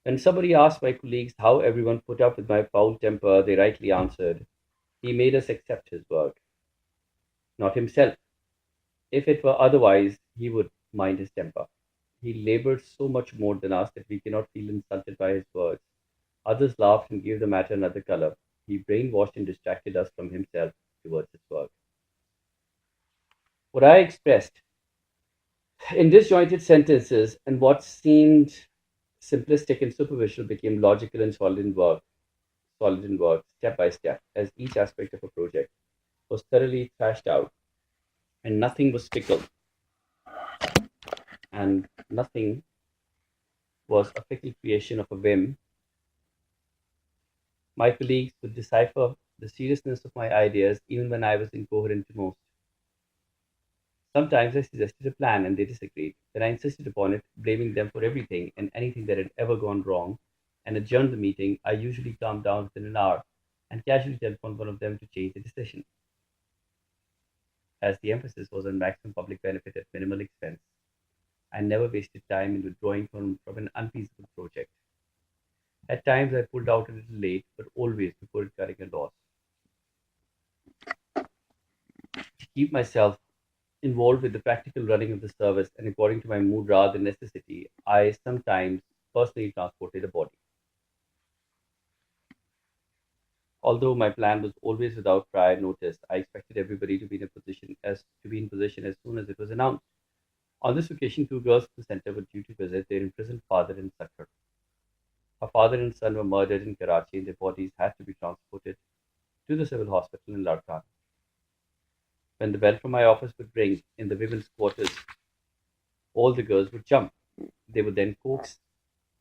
When somebody asked my colleagues how everyone put up with my foul temper, they rightly answered, he made us accept his work, not himself. If it were otherwise, he would mind his temper. He labored so much more than us that we cannot feel insulted by his words. Others laughed and gave the matter another color. He brainwashed and distracted us from himself towards his work. What I expressed in disjointed sentences and what seemed simplistic and superficial became logical and solid in work, step by step, as each aspect of a project was thoroughly thrashed out and nothing was spickled and nothing was a fickle creation of a whim. My colleagues could decipher the seriousness of my ideas even when I was incoherent to most. Sometimes I suggested a plan and they disagreed. Then I insisted upon it, blaming them for everything and anything that had ever gone wrong, and adjourned the meeting. I usually calmed down within an hour and casually telephoned one of them to change the decision, as the emphasis was on maximum public benefit at minimal expense. I never wasted time in withdrawing from an unfeasible project. At times I pulled out a little late, but always before incurring a loss. To keep myself involved with the practical running of the service and according to my mood rather than necessity, I sometimes personally transported a body. Although my plan was always without prior notice, I expected everybody to be in position as soon as it was announced. On this occasion, two girls from the center were due to visit their imprisoned father in Sakkar. Her father and son were murdered in Karachi and their bodies had to be transported to the civil hospital in Larkan. When the bell from my office would ring in the women's quarters, all the girls would jump. They would then coax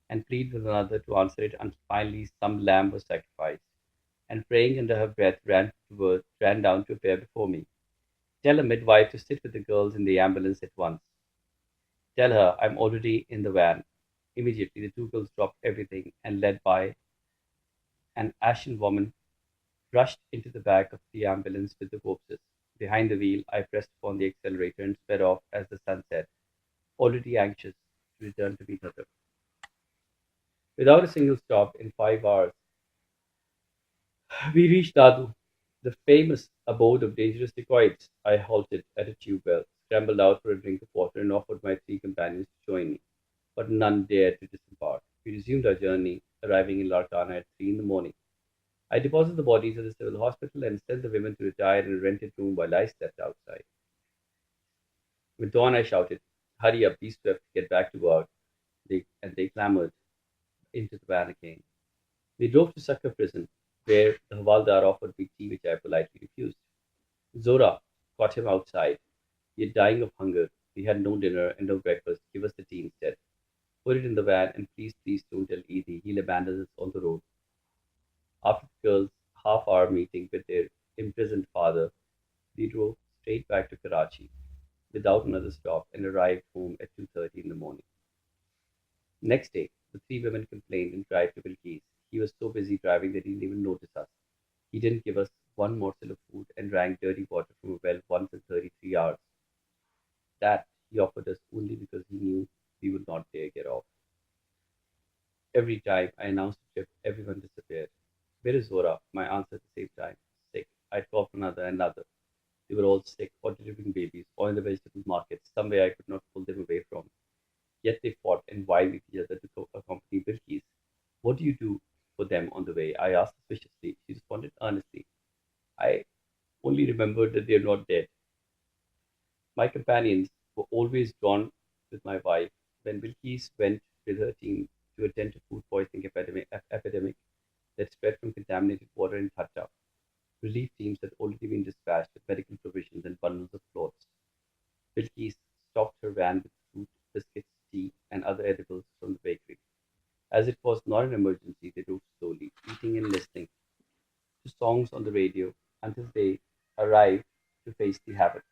and plead with another to answer it until finally some lamb was sacrificed, and praying under her breath ran down to appear before me. Tell a midwife to sit with the girls in the ambulance at once. Tell her I'm already in the van. Immediately the two girls dropped everything and led by an ashen woman rushed into the back of the ambulance with the corpses. Behind the wheel, I pressed upon the accelerator and sped off as the sun set, already anxious to return to meet her. Without a single stop, in 5 hours, we reached Dadu, the famous abode of dangerous dacoits. I halted at a tube well, scrambled out for a drink of water, and offered my three companions to join me, but none dared to disembark. We resumed our journey, arriving in Larkana at 3 in the morning. I deposited the bodies at the civil hospital and sent the women to retire in a rented room while I slept outside. With dawn, I shouted, "Hurry up, be swift, get back to work." They clamored into the van again. We drove to Sakkar prison, where the Havaldar offered me tea, which I politely refused. Zora caught him outside. We are dying of hunger. We had no dinner and no breakfast. Give us the tea instead. Put it in the van and please don't tell Edhi. He'll abandon us on the road. After the girls' half-hour meeting with their imprisoned father, we drove straight back to Karachi without another stop and arrived home at 2:30 in the morning. Next day, the three women complained and cried to Bilkis. He was so busy driving that he didn't even notice us. He didn't give us one morsel of food and drank dirty water from a well once in 33 hours. That he offered us only because he knew we would not dare get off. Every time I announced a trip, everyone disappeared. Where is Zora? My answer at the same time. Sick. I called for another and another. They were all sick or delivering babies or in the vegetable market, somewhere I could not pull them away from. Yet they fought and vied with each other to accompany Bilkis. What do you do for them on the way? I asked suspiciously. She responded earnestly. I only remembered that they are not dead. My companions were always drawn with my wife. When Bilkis went with her team to attend to food poisoning epidemic that spread from contaminated water in Thatta. Relief teams had already been dispatched with medical provisions and bundles of clothes. Bilkis stocked her van with fruit, biscuits, tea, and other edibles from the bakery. As it was not an emergency, they drove slowly, eating and listening to songs on the radio until they arrived to face the havoc.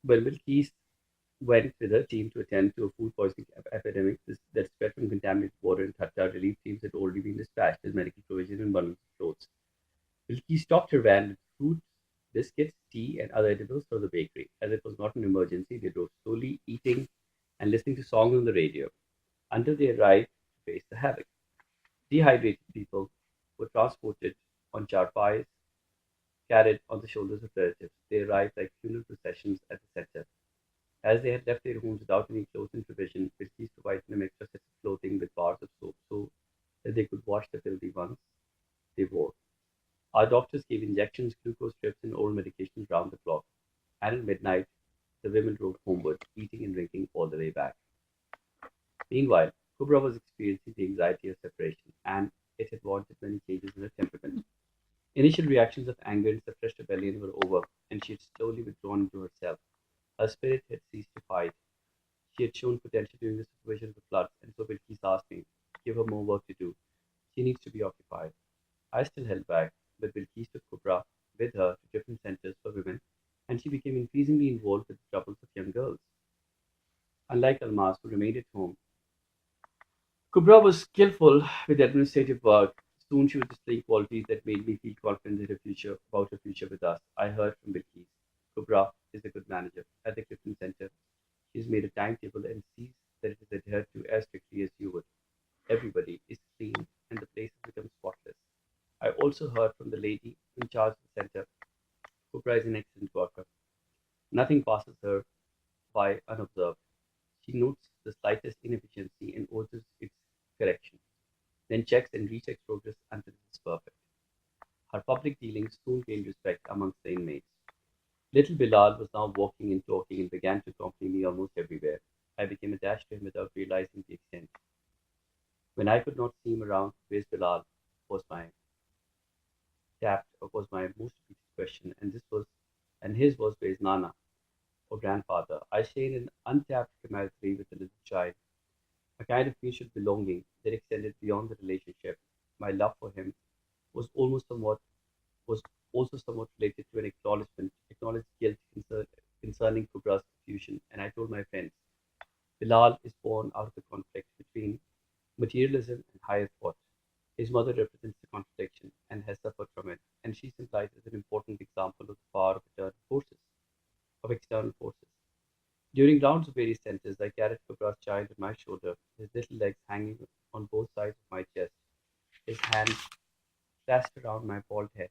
When Bilkis went with her team to attend to a food poisoning epidemic that spread from contaminated water in Thatta, relief teams had already been dispatched with medical provisions and bundles of clothes. Bilkis stocked her van with fruits, biscuits, tea, and other edibles from the bakery. As it was not an emergency, they drove slowly, eating and listening to songs on the radio until they arrived to face the havoc. Dehydrated people were transported on charpais carried on the shoulders of relatives. They arrived like funeral processions at the center. As they had left their homes without any clothes and provision, Bilkis provided them extra sets of clothing with bars of soap so that they could wash the filthy ones they wore. Our doctors gave injections, glucose strips, and oral medications round the clock. And at midnight, the women rode homeward, eating and drinking all the way back. Meanwhile, Kubra was experiencing the anxiety of separation, and it had warranted many changes in her temperament. Initial reactions of anger and suppressed rebellion were over, and she had slowly withdrawn into herself. Her spirit had ceased to fight. She had shown potential during the supervision of the floods, and so Bilkis asked me, give her more work to do. She needs to be occupied. I still held back, but Bilkis took Kubra with her to different centers for women, and she became increasingly involved with the troubles of young girls. Unlike Almas, who remained at home, Kubra was skillful with administrative work. Soon she was displaying qualities that made me feel confident in her future, about her future with us. I heard from Bilkis. Kubra is a good manager. At the Clifton Center, she has made a timetable and sees that it is adhered to as strictly as you would. Everybody is clean and the place has become spotless. I also heard from the lady in charge of the center. Kubra is an excellent worker. Nothing passes her by unobserved. She notes the slightest inefficiency and orders its correction, then checks and rechecks progress until it is perfect. Her public dealings soon gained respect amongst the inmates. Little Bilal was now walking and talking and began to accompany me almost everywhere. I became attached to him without realizing the extent. When I could not see him around, where's Bilal? was my was my most repeated question, and his was where's Nana or grandfather. I shared an untapped camaraderie with the little child, a kind of mutual belonging that extended beyond the relationship. My love for him was almost somewhat was also somewhat related to an acknowledged guilt concerning Kubra's confusion, and I told my friends, Bilal is born out of the conflict between materialism and higher thought. His mother represents the contradiction and has suffered from it, and she symbolises an important example of the power of external forces. During rounds of various centers, I carried Kubra's child on my shoulder, his little legs hanging on both sides of my chest, his hands clasped around my bald head.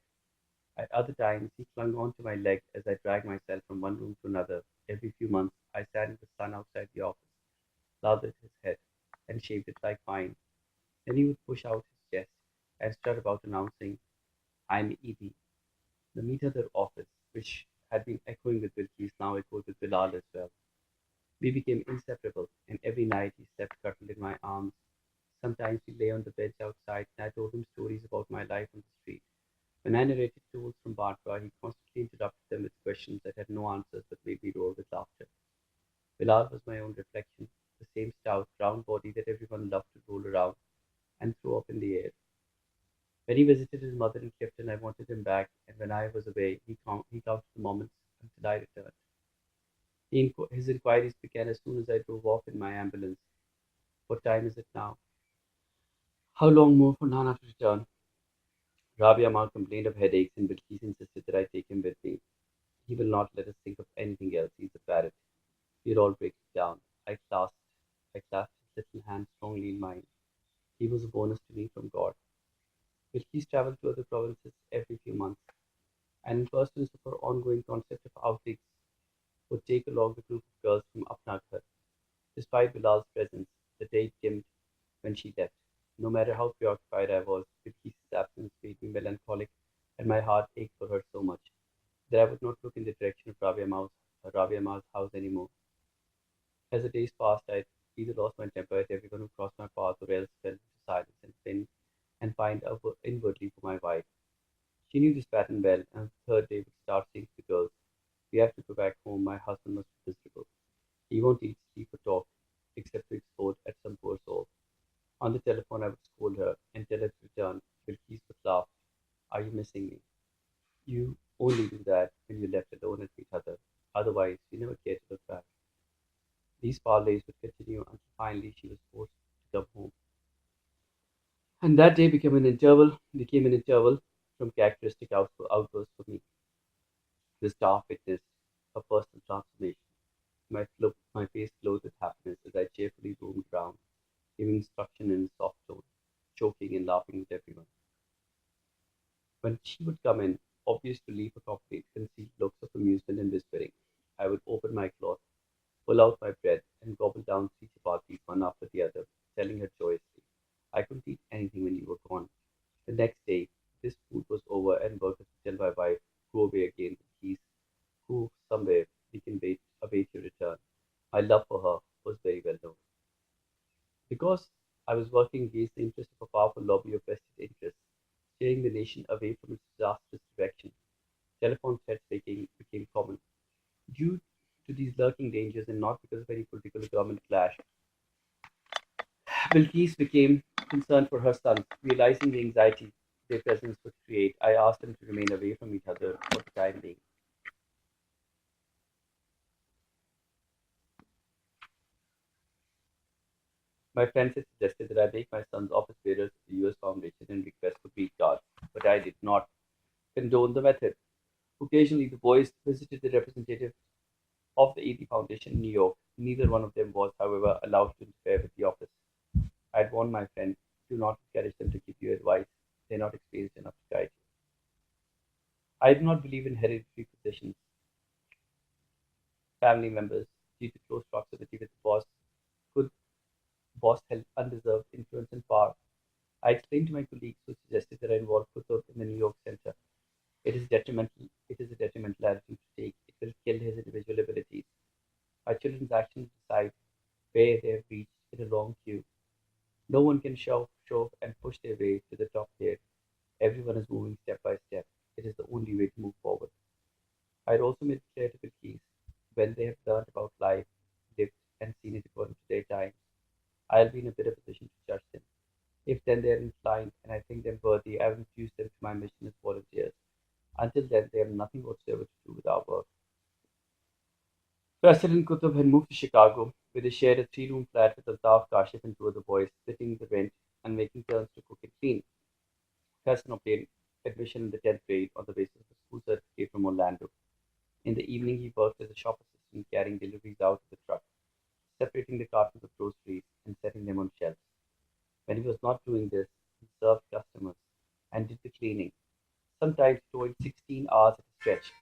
At other times, he clung onto my leg as I dragged myself from one room to another. Every few months, I sat in the sun outside the office, lathered his head, and shaved it like mine. Then he would push out his chest and strut about announcing, I'm Edhi. The meet other office, which had been echoing with Bilkis, now echoed with Bilal as well. We became inseparable, and every night he slept cuddled in my arms. Sometimes we lay on the beds outside, and I told him stories about my life on the street. When I narrated tales from Batra, he constantly interrupted them with questions that had no answers but made me roar with laughter. Bilal was my own reflection, the same stout, round body that everyone loved to roll around and throw up in the air. When he visited his mother in Clifton, I wanted him back, and when I was away, he counted the moments until I returned. His inquiries began as soon as I drove off in my ambulance. What time is it now? How long more for Nana to return? Rabia Ma complained of headaches, and Bilkis insisted that I take him with me. He will not let us think of anything else. He's a parrot. We're all breaking down. I clasped his little hand strongly in mine. He was a bonus to me from God. Bilkis traveled to other provinces every few months, and in pursuance of her ongoing concept of outreach, would take along a group of girls from Apnaghar. Despite Bilal's presence, the day dimmed when she left. No matter how preoccupied I was, Bilkis' absence made me melancholic, and my heart ached for her so much that I would not look in the direction of Rabia Mouse. Rabia Ma's house anymore. As the days passed, I either lost my temper at everyone who crossed my path or else fell into silence and pined inwardly for my wife. She knew this pattern well, and the third day would start saying to the girls, "We have to go back home. My husband must be miserable. He won't eat, sleep, or talk, except to explode at some poor soul." On the telephone, I would scold her and tell her to return. Bilkis would laugh. "Are you missing me? You only do that when you're left alone with each other. Otherwise, you never care to look back." These parleys would continue until finally she was forced to come home. And that day became an interval from characteristic outbursts for me. The staff witnessed a personal transformation. My face glowed with happiness as I cheerfully roamed around, giving instruction in a soft tone, joking and laughing with everyone. When she would come in, obvious relief accompanied concealed looks of amusement and whispering, I would open my cloth, pull out my bread, and gobble down three chapatis one after the other, telling her joyously, "I couldn't eat anything when you were gone." The next day, this food was over and workers would tell my wife, "Go away again, please. Go somewhere. We can await your return." My love for her was very well known. Because I was working against the interest of a powerful lobby of vested interests, steering the nation away from its disastrous direction, telephone threats became common. Due to these lurking dangers and not because of any political or government clash, Bilkis became concerned for her sons. Realizing the anxiety their presence would create, I asked them to remain away from each other for the time being. My friends had suggested that I make my sons office bearers of the US Foundation and request for green cards, but I did not condone the method. Occasionally, the boys visited the representative of the Edhi Foundation in New York. Neither one of them was, however, allowed to interfere with the office. I had warned my friend, "Do not encourage them to give you advice. They're not experienced enough to guide you." I do not believe in hereditary positions. Family members, due to close proximity with the could boss held undeserved influence and power. I explained to my colleagues who suggested that I involve Qutb in the New York Center. It is detrimental. It is a detrimental attitude to take. It will kill his individual abilities. Our children's actions decide where they have reached in a long queue. No one can shove, and push their way to the top there. Everyone is moving step by step. It is the only way to move forward. I had also made it clear to the keys, when they have learned about life, lived, and seen it according to their times, I'll be in a better position to judge them. If then they are inclined and I think them worthy, I will introduce them to my mission as volunteers. Until then, they have nothing whatsoever to do with our work. President Qutb had moved to Chicago, where they shared a three-room flat with Altaf, Kashif, and two other boys, splitting the rent and making turns to cook and clean. Hassan obtained admission in the 10th grade on the basis of a school certificate from Orlando. In the evening, he worked as a shop assistant, carrying deliveries out of the truck, separating the cartons of groceries and setting them on shelves. When he was not doing this, he served customers and did the cleaning, sometimes doing 16 hours at a stretch,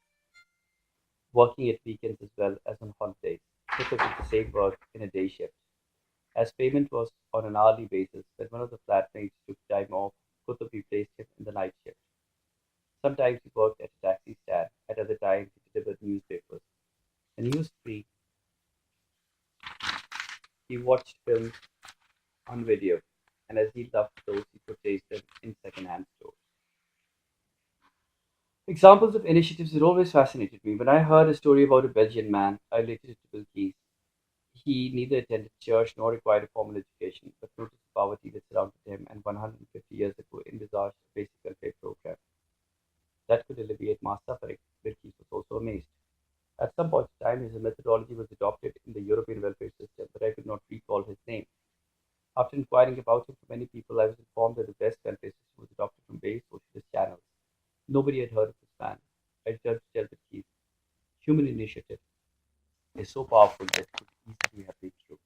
working at weekends as well as on holidays. Qutb did the same work in a day shift. As payment was on an hourly basis, when one of the flatmates took time off, Qutb replaced him in the night shift. Sometimes he worked at a taxi stand, at other times he delivered newspapers. When he was free, he watched films on video, and as he loved those, he purchased them in second-hand stores. Examples of initiatives that always fascinated me. When I heard a story about a Belgian man, I related it to Bill Keys. He neither attended church nor required a formal education, but noticed the poverty that surrounded him and 150 years ago envisaged a basic welfare program that could alleviate mass suffering. Bill Keys was also amazed. At some point in time, his methodology was adopted in the European welfare system, but I could not recall his name. After inquiring about him from many people, I was informed that the best welfare system was adopted from various socialist channels. Nobody had heard of this man. I turned to tell the chief, human initiative is so powerful that it could easily have been true.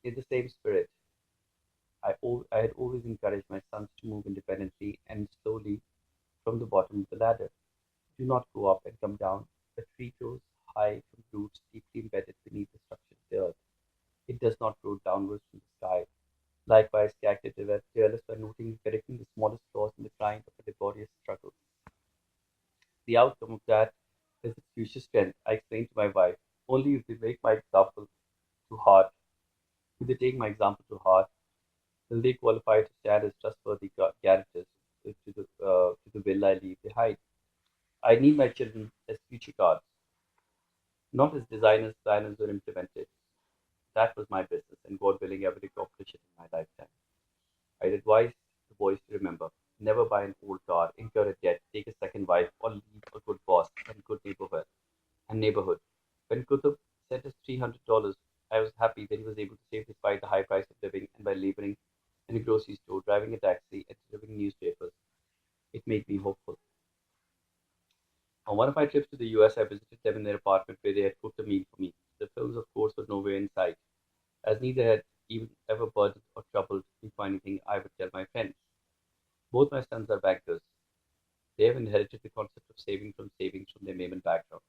In the same spirit, I had always encouraged my sons to move independently and slowly from the bottom of the ladder. Do not go up and come down. A tree grows high from roots deeply embedded beneath the structure of the earth. It does not grow downwards from the sky. Likewise, character develops by noting and correcting the smallest flaws in the client of a laborious struggle. The outcome of that future strength, I explained to my wife, only if they make my example to heart, if they take my example to heart, will they qualify to stand as trustworthy guarantors to the will I leave behind. I need my children as future gods, not as designers, planners, or implementers. That was my business, and God willing, I will accomplish it in my lifetime. I'd advise the boys to remember: never buy an old car, incur a debt, take a second wife, or leave a good boss and good neighborhood. When Kutub sent us $300, I was happy that he was able to save despite the high price of living, and by laboring in a grocery store, driving a taxi, and delivering newspapers, it made me hopeful. On one of my trips to the US, I visited them in their apartment where they had cooked a meal for me. The films, of course, were nowhere in sight, as neither had even ever burdened or troubled me for anything I would tell my friends. Both my sons are bankers. They have inherited the concept of savings from their Maimon background.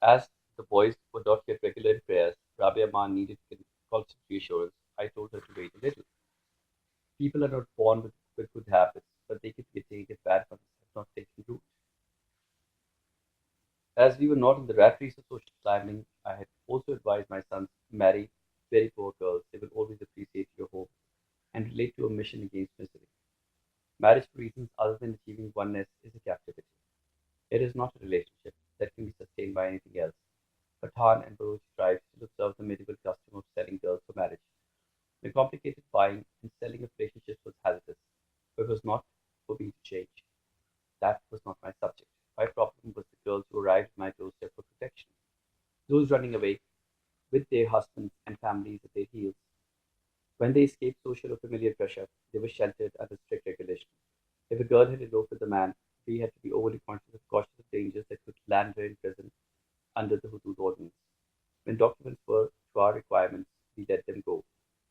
As the boys were not yet regular in prayers, Rabia Man needed constant reassurance. I told her to wait a little. People are not born with good habits, but they can be attained if bad ones have not taken root. As we were not in the rat race of social climbing, I had also advised my sons marry very poor girls. They will always appreciate your home and relate to a mission against misery. Marriage for reasons other than achieving oneness is a captivity. It is not a relationship that can be sustained by anything else. Pathan and Baruch tribes still observe the medieval custom of selling girls for marriage. The complicated buying and selling of relationships was hazardous, but it was not for me to change. That was not my subject. My problem was the girls who arrived at my doorstep for protection, those running away with their husbands and families at their heels. When they escaped social or familiar pressure, they were sheltered under strict regulation. If a girl had eloped with a man, we had to be overly cautious of dangers that could land her in prison under the Hudud ordinance. When documents were to our requirements, we let them go.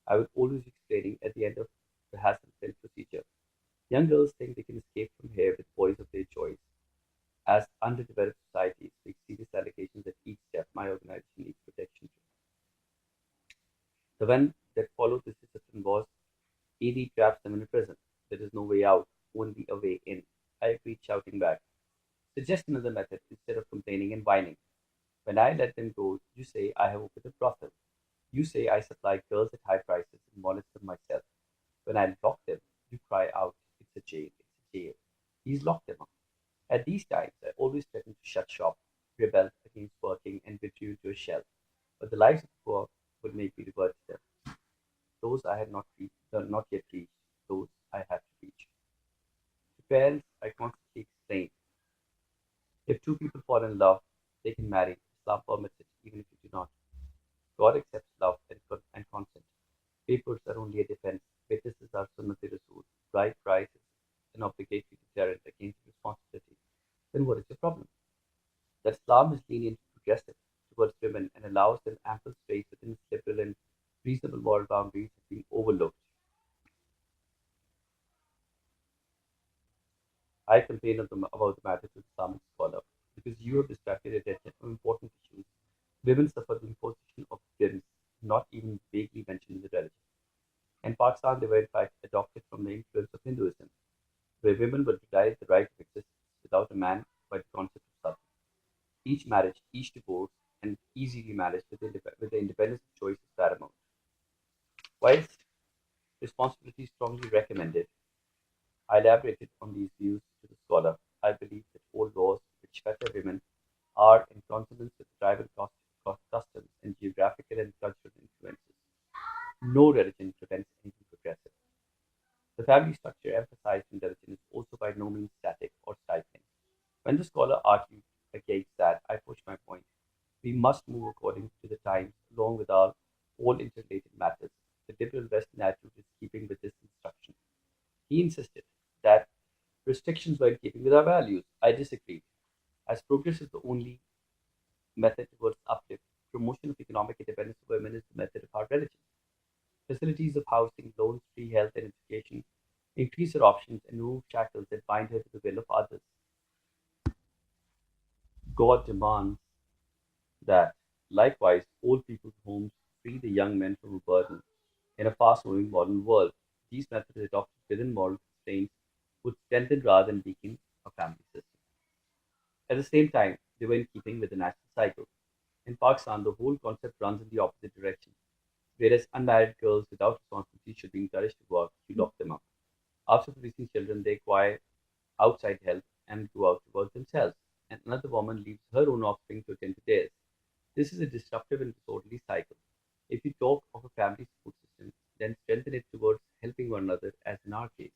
I was always explaining at the end of the hassle-filled procedure. Young girls think they can escape from here with boys of their choice. As underdeveloped societies make serious allegations at each step, my organization needs protection too. The one that followed this discipline was Edhi traps them in a prison. There is no way out, only a way in. I agreed, shouting back. Suggest another method instead of complaining and whining. When I let them go, you say I have opened a brothel. You say I supply girls at high prices and molest them myself. When I lock them, you cry out, it's a jail, it's a jail. He's locked them up. At these times, I always threatened to shut shop, rebel against working, and withdrew into a shell. But the lives of the poor would make me revert to them. Those I had not yet reached, those I had to reach. To parents, I constantly explain: if two people fall in love, they can marry. Islam permits it, even if you do not. God accepts love and consent. Papers are only a defense. Witnesses are sunnah Rasul. Bride price is an obligatory deterrent against responsibility. Then what is the problem? That Islam is lenient and progressive towards women and allows them ample space within its liberal and reasonable moral boundaries is being overlooked. I complained about the matter to the Islamic scholar because you have distracted attention from important issues. Women suffer the imposition of whims, not even vaguely mentioned in the religion. In Pakistan, they were in fact adopted from the influence of Hinduism, where women were denied the right of existence without a man by the concept of sati. Each marriage, each divorce, and easy remarriage with the independence of choice is paramount. Whilst responsibility is strongly recommended, I elaborated on these views to the scholar. I believe that all laws which fetter women are in consonance with tribal customs and geographical and cultural influences. No religion prevents anything progressive. The family structure emphasized in religion is also by no means static or stifling. When the scholar argued against that, I pushed my point. We must move according to the times, along with our all interrelated matters. The liberal Western attitude is keeping with this instruction. He insisted that restrictions were in keeping with our values. I disagreed. As progress is the only method towards uplift, promotion of economic independence of women is the method of our religion. Facilities of housing, loans, free health and education increase her options and remove shackles that bind her to the will of others. God demands that, likewise, old people's homes free the young men from a burden in a fast-moving modern world. These methods adopted within moral constraints would strengthen rather than weaken a family system. At the same time, they were in keeping with the natural cycle. In Pakistan, the whole concept runs in the opposite direction. Whereas unmarried girls without responsibility should be encouraged to work, you lock them up. After producing children, they acquire outside help and go out to work themselves, and another woman leaves her own offspring to attend to theirs. This is a disruptive and disorderly cycle. If you talk of a family support system, then strengthen it towards helping one another, as in our case.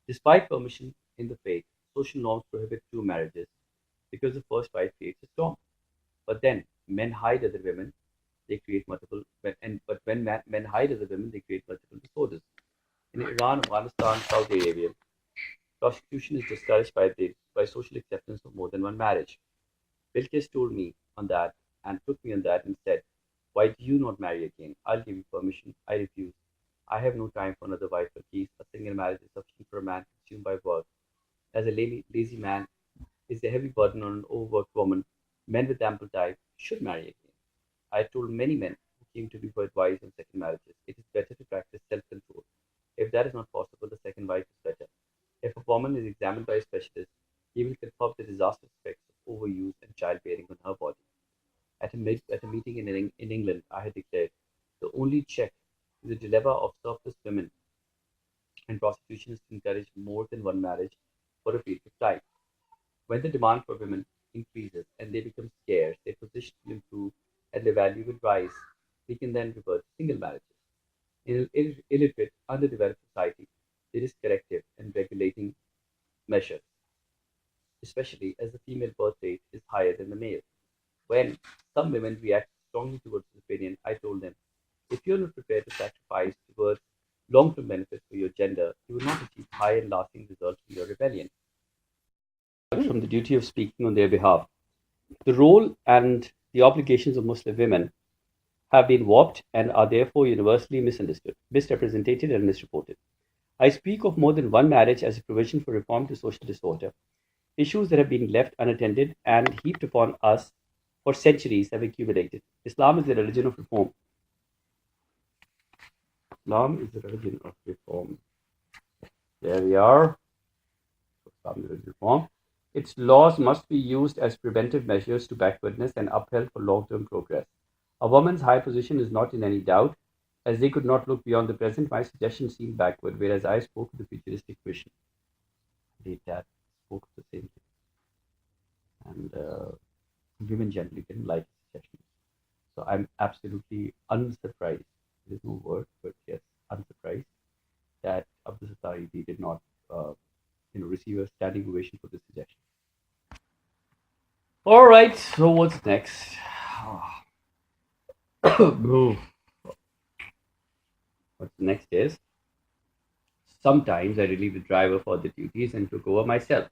Despite permission in the faith, social norms prohibit two marriages because the first wife creates a storm. But then men hide other women, they create multiple. But when men hide other women, they create multiple disorders. In Iran, Afghanistan, Saudi Arabia, prostitution is discouraged by social acceptance of more than one marriage. Bilkis told me on that and took me on that and said, "Why do you not marry again? I'll give you permission." I refused. I have no time for another wife, Bilkis. A single marriage is sufficient for a man consumed by work. As a lazy man is a heavy burden on an overworked woman, men with ample time should marry again. I told many men who came to me for advice on second marriages, it is better to practice self-control. If that is not possible, the second wife is better. If a woman is examined by a specialist, he will confirm the disastrous effects of overuse and childbearing on her body. At a meeting in England, I had declared the only check to the dilemma of surplus women and prostitution is to encourage more than one marriage for a period of time. When the demand for women increases and they become scarce, their position will improve and their value will rise. We can then revert to single marriages. In an illiterate, underdeveloped society, there is corrective and regulating measures, especially as the female birth rate is higher than the male. When some women react strongly towards this opinion, I told them, if you're not prepared to sacrifice towards long-term benefits for your gender, you will not achieve high and lasting results in your rebellion. From the duty of speaking on their behalf. The role and the obligations of Muslim women have been warped and are therefore universally misunderstood, misrepresented, and misreported. I speak of more than one marriage as a provision for reform to social disorder. Issues that have been left unattended and heaped upon us for centuries have accumulated. Islam is the religion of reform. Islam is the religion of reform. There we are. Islam is the religion of reform. Its laws must be used as preventive measures to backwardness and upheld for long-term progress. A woman's high position is not in any doubt. As they could not look beyond the present, my suggestion seemed backward, whereas I spoke of the futuristic vision. They that spoke of the same thing. And women generally didn't like suggestions. So I'm absolutely unsurprised. There's no word, but yes, unsurprised that Abdul Sattar Edhi did not receive a standing ovation for this suggestion. All right, so what's next? What's next is sometimes I relieved the driver for the duties and took over myself.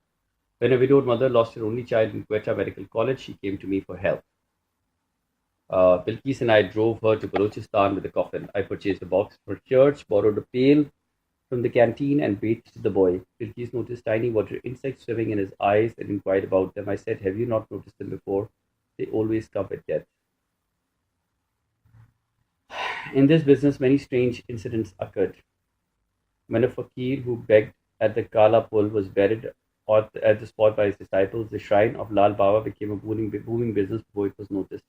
When a widowed mother lost her only child in Quetta Medical College, she came to me for help. Bilkis and I drove her to Balochistan with a coffin. I purchased a box for church, borrowed a pail from the canteen, and bathed the boy. Bilkis noticed tiny water insects swimming in his eyes and inquired about them. I said, "Have you not noticed them before? They always come at death." In this business, many strange incidents occurred. When a fakir who begged at the Kala Pul was buried at the spot by his disciples, the shrine of Lal Baba became a booming business before it was noticed.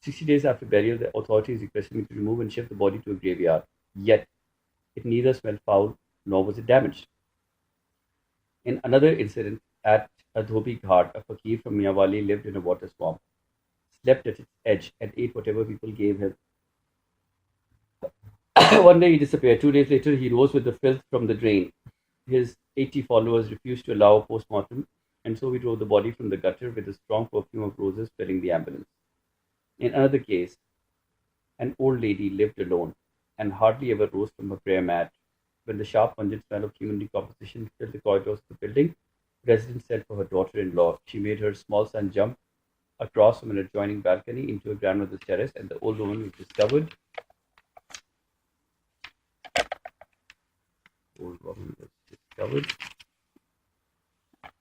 60 days after burial, the authorities requested me to remove and shift the body to a graveyard. Yet, it neither smelled foul nor was it damaged. In another incident at a Dhobi Ghat, a fakir from Miyawali lived in a water swamp, slept at its edge, and ate whatever people gave him. One day he disappeared. 2 days later, he rose with the filth from the drain. His 80 followers refused to allow a post-mortem, and so we drove the body from the gutter with a strong perfume of roses filling the ambulance. In another case, an old lady lived alone and hardly ever rose from her prayer mat. When the sharp, pungent smell of human decomposition filled the corridors of the building, residents sent for her daughter-in-law. She made her small son jump across from an adjoining balcony into her grandmother's terrace, and the old woman was discovered.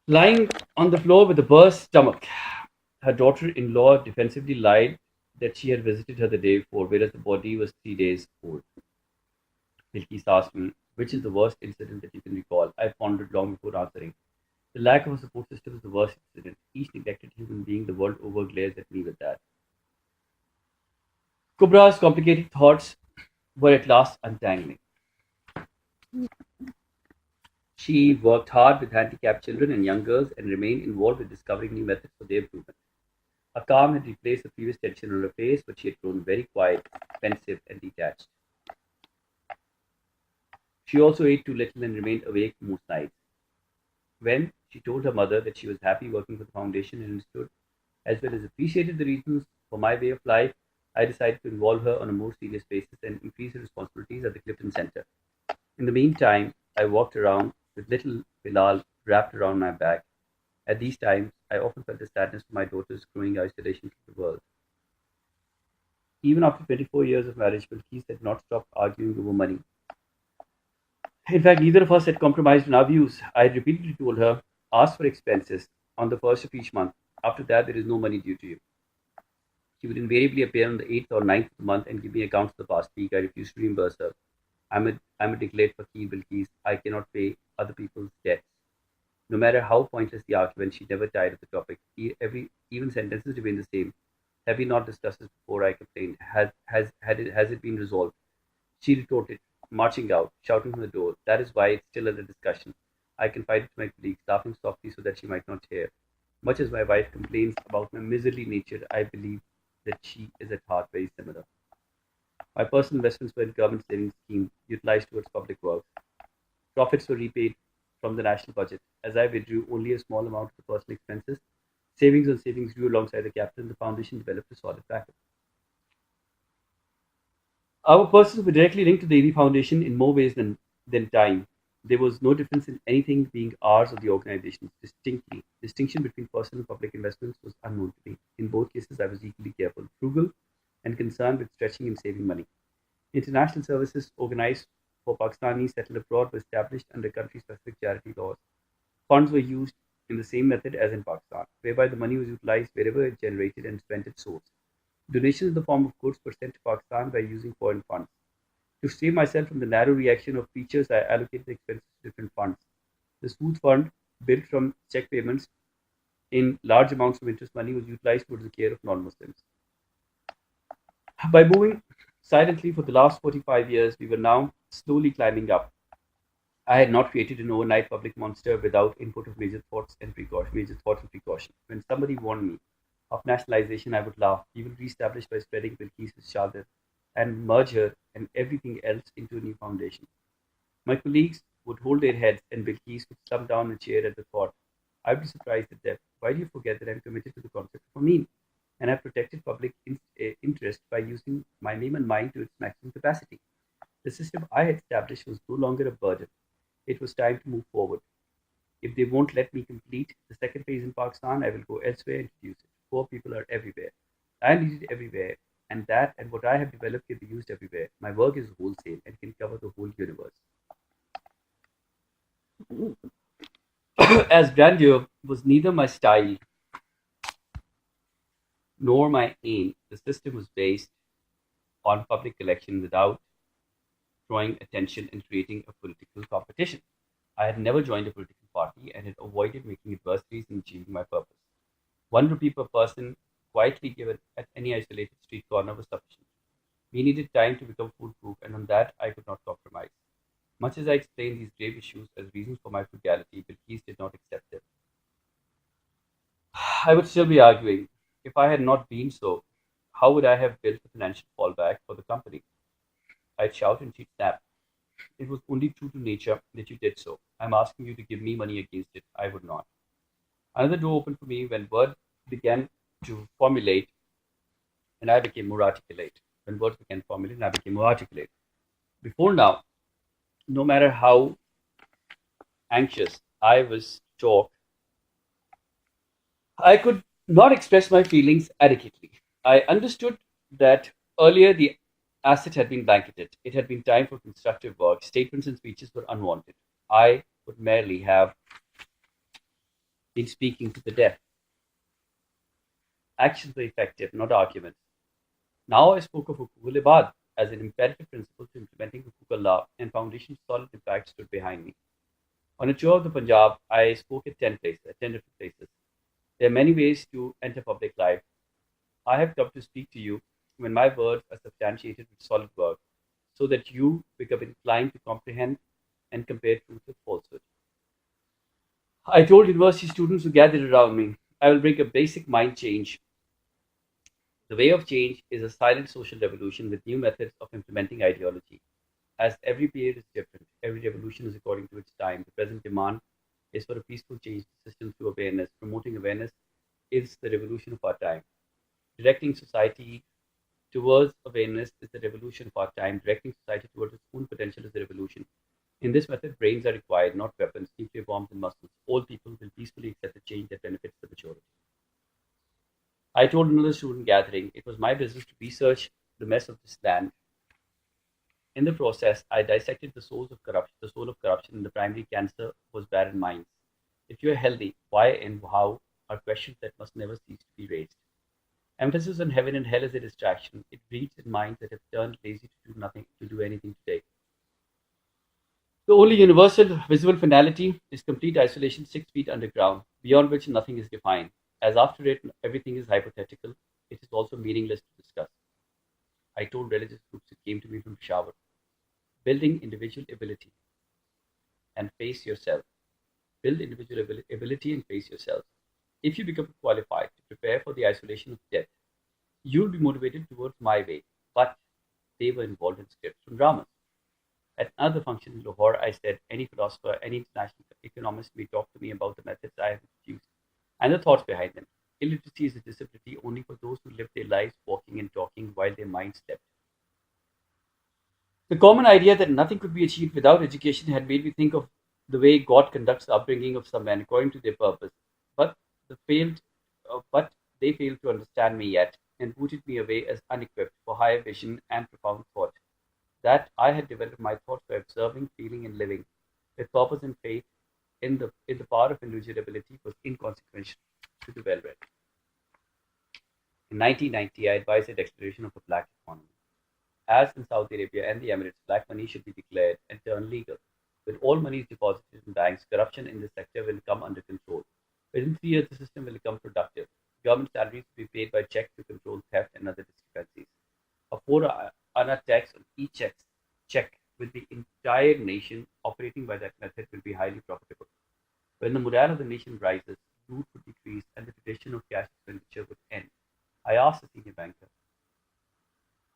Lying on the floor with a burst stomach. Her daughter-in-law defensively lied that she had visited her the day before, whereas the body was 3 days old. Bilkis asked me, "Which is the worst incident that you can recall?" I pondered long before answering. The lack of a support system is the worst incident. Each neglected human being the world over glares at me with that. Kubra's complicated thoughts were at last untangling. She worked hard with handicapped children and young girls and remained involved with discovering new methods for their improvement. A calm had replaced the previous tension on her face, but she had grown very quiet, pensive, and detached. She also ate too little and remained awake most nights. When she told her mother that she was happy working for the foundation and understood as well as appreciated the reasons for my way of life, I decided to involve her on a more serious basis and increase her responsibilities at the Clifton Center. In the meantime, I walked around with little Bilal wrapped around my back. At these times, I often felt a sadness for my daughter's growing isolation from the world. Even after 24 years of marriage, Bilkis had not stopped arguing over money. In fact, neither of us had compromised on our views. I had repeatedly told her, ask for expenses on the first of each month. After that, there is no money due to you. She would invariably appear on the 8th or 9th of the month and give me accounts of the past week. I refused to reimburse her. I'm a declared fakir, Bilkis. I cannot pay other people's debts. No matter how pointless the argument, she never tired of the topic. Even sentences remained the same. Have we not discussed this before? I complained. Has it been resolved? She retorted, marching out, shouting from the door. That is why it's still under discussion. I confided to my colleagues, laughing softly so that she might not hear. Much as my wife complains about my miserly nature, I believe that she is at heart very similar. My personal investments were in government savings scheme utilized towards public works. Profits were repaid from the national budget. As I withdrew only a small amount of the personal expenses, savings on savings grew alongside the capital and the foundation developed a solid backup. Our purses were directly linked to the Edhi Foundation in more ways than time. There was no difference in anything being ours or the organization's. Distinction between personal and public investments was unknown to me. In both cases, I was equally careful, frugal, and concerned with stretching and saving money. International services organized for Pakistanis settled abroad were established under country-specific charity laws. Funds were used in the same method as in Pakistan, whereby the money was utilized wherever it generated and spent its source. Donations in the form of goods were sent to Pakistan by using foreign funds. To save myself from the narrow reaction of preachers, I allocated expenses to different funds. The Sood Fund, built from check payments in large amounts of interest money, was utilized towards the care of non-Muslims. By moving silently for the last 45 years, we were now slowly climbing up. I had not created an overnight public monster without input of major thoughts and precaution. When somebody warned me of nationalization, I would laugh. We will re-establish by spreading Bilkis' Shadir and merge her and everything else into a new foundation. My colleagues would hold their heads and Bilkis would slump down a chair at the thought. I would be surprised at them. Why do you forget that I am committed to the concept of Amin and have protected public interest by using my name and mind to its maximum capacity? The system I had established was no longer a burden. It was time to move forward. If they won't let me complete the second phase in Pakistan, I will go elsewhere and introduce it. Poor people are everywhere. I am needed everywhere, and that and what I have developed can be used everywhere. My work is wholesale and can cover the whole universe. As grandeur was neither my style nor my aim, the system was based on public collection without drawing attention and creating a political competition. I had never joined a political party and had avoided making adversaries in achieving my purpose. 1 rupee per person, quietly given at any isolated street corner, was sufficient. We needed time to become foolproof, and on that I could not compromise. Much as I explained these grave issues as reasons for my frugality, Bilkis did not accept them. I would still be arguing. If I had not been so, how would I have built a financial fallback for the company? I'd shout and she'd snap. It was only true to nature that you did so. I'm asking you to give me money against it. I would not. Another door opened for me when word began to formulate and I became more articulate. When words began to formulate and I became more articulate. Before now, no matter how anxious I was to talk, I could not express my feelings adequately. I understood that earlier the asset had been blanketed. It had been time for constructive work. Statements and speeches were unwanted. I would merely have been speaking to the deaf. Actions were effective, not arguments. Now I spoke of Hukukul Ibad as an imperative principle to implementing Hukuk Allah, and foundation solid impact stood behind me. On a tour of the Punjab, I spoke at 10 different places. There are many ways to enter public life. I have come to speak to you when my words are substantiated with solid work, so that you become inclined to comprehend and compare truth with falsehood. I told university students who gathered around me, I will bring a basic mind change. The way of change is a silent social revolution with new methods of implementing ideology. As every period is different, every revolution is according to its time. The present demand is for a peaceful change of the system through awareness. Promoting awareness is the revolution of our time. Directing society towards awareness is the revolution of our time. Directing society towards its own potential is the revolution. In this method, brains are required, not weapons, nuclear bombs, and muscles. All people will peacefully accept the change that benefits the majority. I told another student gathering it was my business to research the mess of this land. In the process, I dissected the soul of corruption, and the primary cancer was barren minds. If you are healthy, why and how are questions that must never cease to be raised. Emphasis on heaven and hell is a distraction. It breeds in minds that have turned lazy to do anything today. The only universal visible finality is complete isolation 6 feet underground, beyond which nothing is defined. As after it, everything is hypothetical, it is also meaningless to discuss. I told religious groups who came to me from Peshawar, building individual ability and face yourself. Build individual ability and face yourself. If you become qualified to prepare for the isolation of death, you'll be motivated towards my way. But they were involved in scripts from dramas. At another function in Lahore, I said any philosopher, any international economist may talk to me about the methods I have introduced and the thoughts behind them. Illiteracy is a disability only for those who live their lives walking and talking while their minds slept. The common idea that nothing could be achieved without education had made me think of the way God conducts the upbringing of some men according to their purpose. But but they failed to understand me yet and booted me away as unequipped for higher vision and profound thought. That I had developed my thoughts by observing, feeling, and living with purpose and faith in the power of individual ability was inconsequential to the well-read. In 1990, I advised the declaration of a black economy. As in Saudi Arabia and the Emirates, black money should be declared and turned legal. When all money is deposited in banks, corruption in this sector will come under control. Within 3 years, the system will become productive. Government salaries will be paid by check to control theft and other discrepancies. A 4 ana tax on each check with the entire nation operating by that method will be highly profitable. When the morale of the nation rises, loot would decrease and the tradition of cash expenditure would end. I asked a senior banker,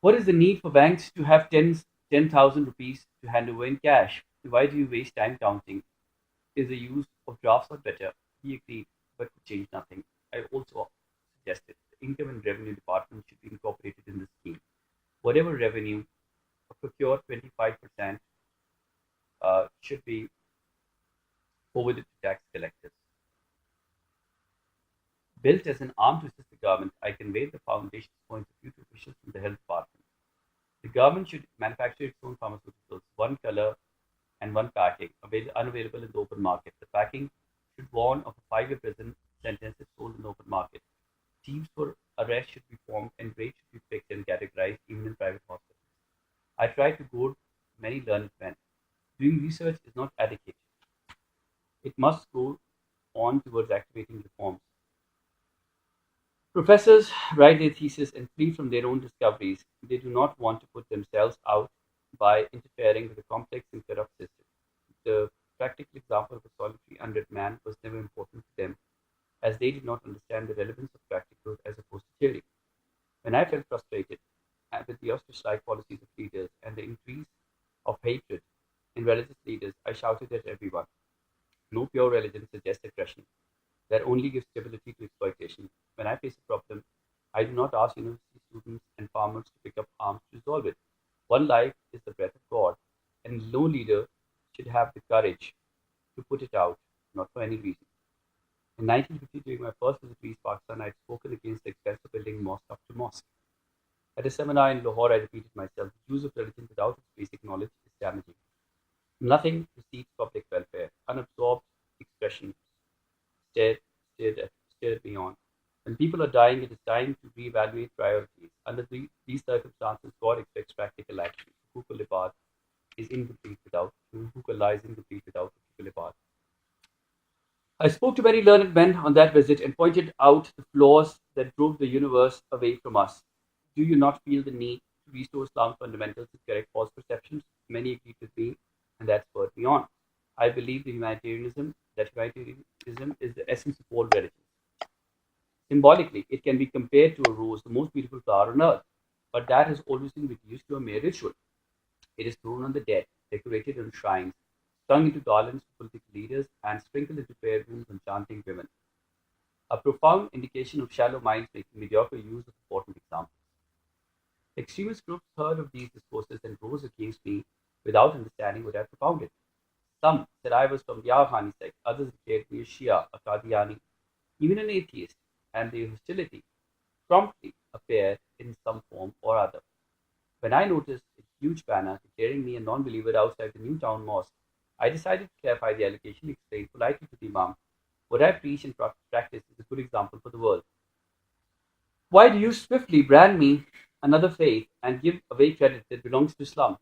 what is the need for banks to have 10,000 rupees to hand over in cash? Why do you waste time counting? Is the use of drafts not better? He agreed, but could change nothing. I also suggested the income and revenue department should be incorporated in the scheme. Whatever revenue procured, 25% should be forwarded to tax collectors. Built as an arm to assist the government, I conveyed the foundation's points of view to officials from the health department. The government should manufacture its own pharmaceuticals, one color and one packing, unavailable in the open market. The packing should warn of a 5-year prison sentence if sold in the open market. Teams for arrest should be formed and rates should be picked and categorized even in private hospitals. I tried to goad many learned men. Doing research is not adequate. It must go on towards activating reforms. Professors write their thesis and flee from their own discoveries. They do not want to put themselves out by interfering with a complex and corrupt system. The practical example of a solitary unread man was never important to them, as they did not understand the relevance of practical as opposed to theory. When I felt frustrated with the ostrich-like policies of leaders and the increase of hatred in religious leaders, I shouted at everyone, no pure religion suggests aggression. That only gives stability to exploitation. When I face a problem, I do not ask university students and farmers to pick up arms to resolve it. One life is the breath of God, and no leader should have the courage to put it out, not for any reason. In 1950, during my first visit to East Pakistan, I had spoken against the expense of building mosque after mosque. At a seminar in Lahore, I repeated myself, the use of religion without its basic knowledge is damaging. Nothing precedes public welfare. Unabsorbed expression stared, stared me on. When people are dying, it is time to reevaluate priorities. Under these circumstances, God expects practical action. Hukuk al-Ibad is incomplete without Hukuk Allah is incomplete without Hukuk al-Ibad. I spoke to many learned men on that visit and pointed out the flaws that drove the universe away from us. Do you not feel the need to restore Islam's fundamentals and correct false perceptions? Many agreed with me, and that spurred me on. I believe that humanitarianism is the essence of all religions. Symbolically, it can be compared to a rose, the most beautiful flower on earth, but that has always been reduced to a mere ritual. It is thrown on the dead, decorated on shrines, strung into garlands for political leaders, and sprinkled into prayer rooms on chanting women. A profound indication of shallow minds making mediocre use of important examples. Extremist groups heard of these discourses and rose against me without understanding what I propounded. Some said I was from the Afghani sect, others declared me a Shia, a Qadiani, even an atheist, and their hostility promptly appeared in some form or other. When I noticed a huge banner declaring me a non-believer outside the new town mosque, I decided to clarify the allegation and explain politely to the Imam what I preach and practice is a good example for the world. Why do you swiftly brand me another faith and give away credit that belongs to Islam?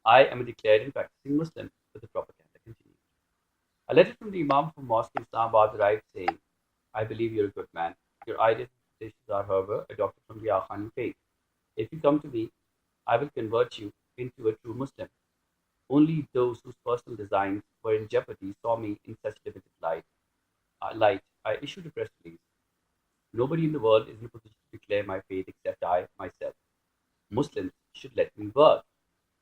I am a declared and practicing Muslim, but the propaganda continued. A letter from the Imam of a mosque in Islamabad arrived saying, I believe you're a good man. Your ideas and traditions are, however, adopted from the Afghani faith. If you come to me, I will convert you into a true Muslim. Only those whose personal designs were in jeopardy saw me in such limited light. I issued a press release. Nobody in the world is in a position to declare my faith except I myself. Muslims should let me work.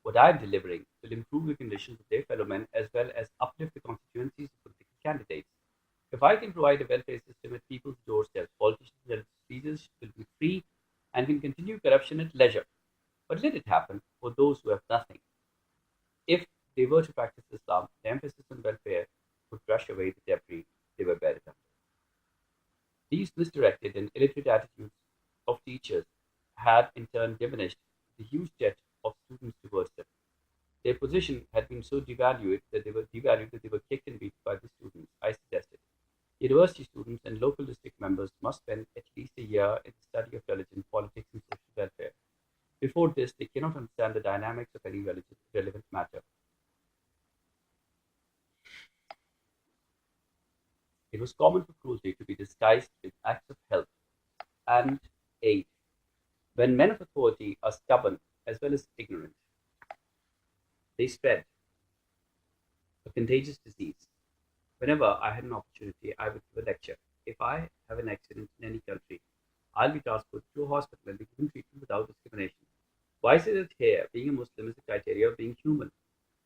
What I am delivering will improve the conditions of their fellow men as well as uplift the constituencies of political candidates. If I can provide a welfare system at people's doorsteps, politicians and religious leaders will be free and can continue corruption at leisure. But let it happen for those who have nothing. If they were to practice Islam, the emphasis on welfare would brush away the debris they were buried under. These misdirected and illiterate attitudes of teachers had in turn diminished the huge debt of students towards them. Their position had been so devalued that they were kicked and beaten by the students. I suggested university students and local district members must spend at least a year in the study of religion, politics, and social welfare. Before this, they cannot understand the dynamics of any relevant matter. It was common for cruelty to be disguised with acts of help and aid. When men of authority are stubborn as well as ignorant, they spread a contagious disease. Whenever I had an opportunity, I would give a lecture. If I have an accident in any country, I'll be transported to a hospital and be given treatment without discrimination. Why is it that here, being a Muslim is the criteria of being human?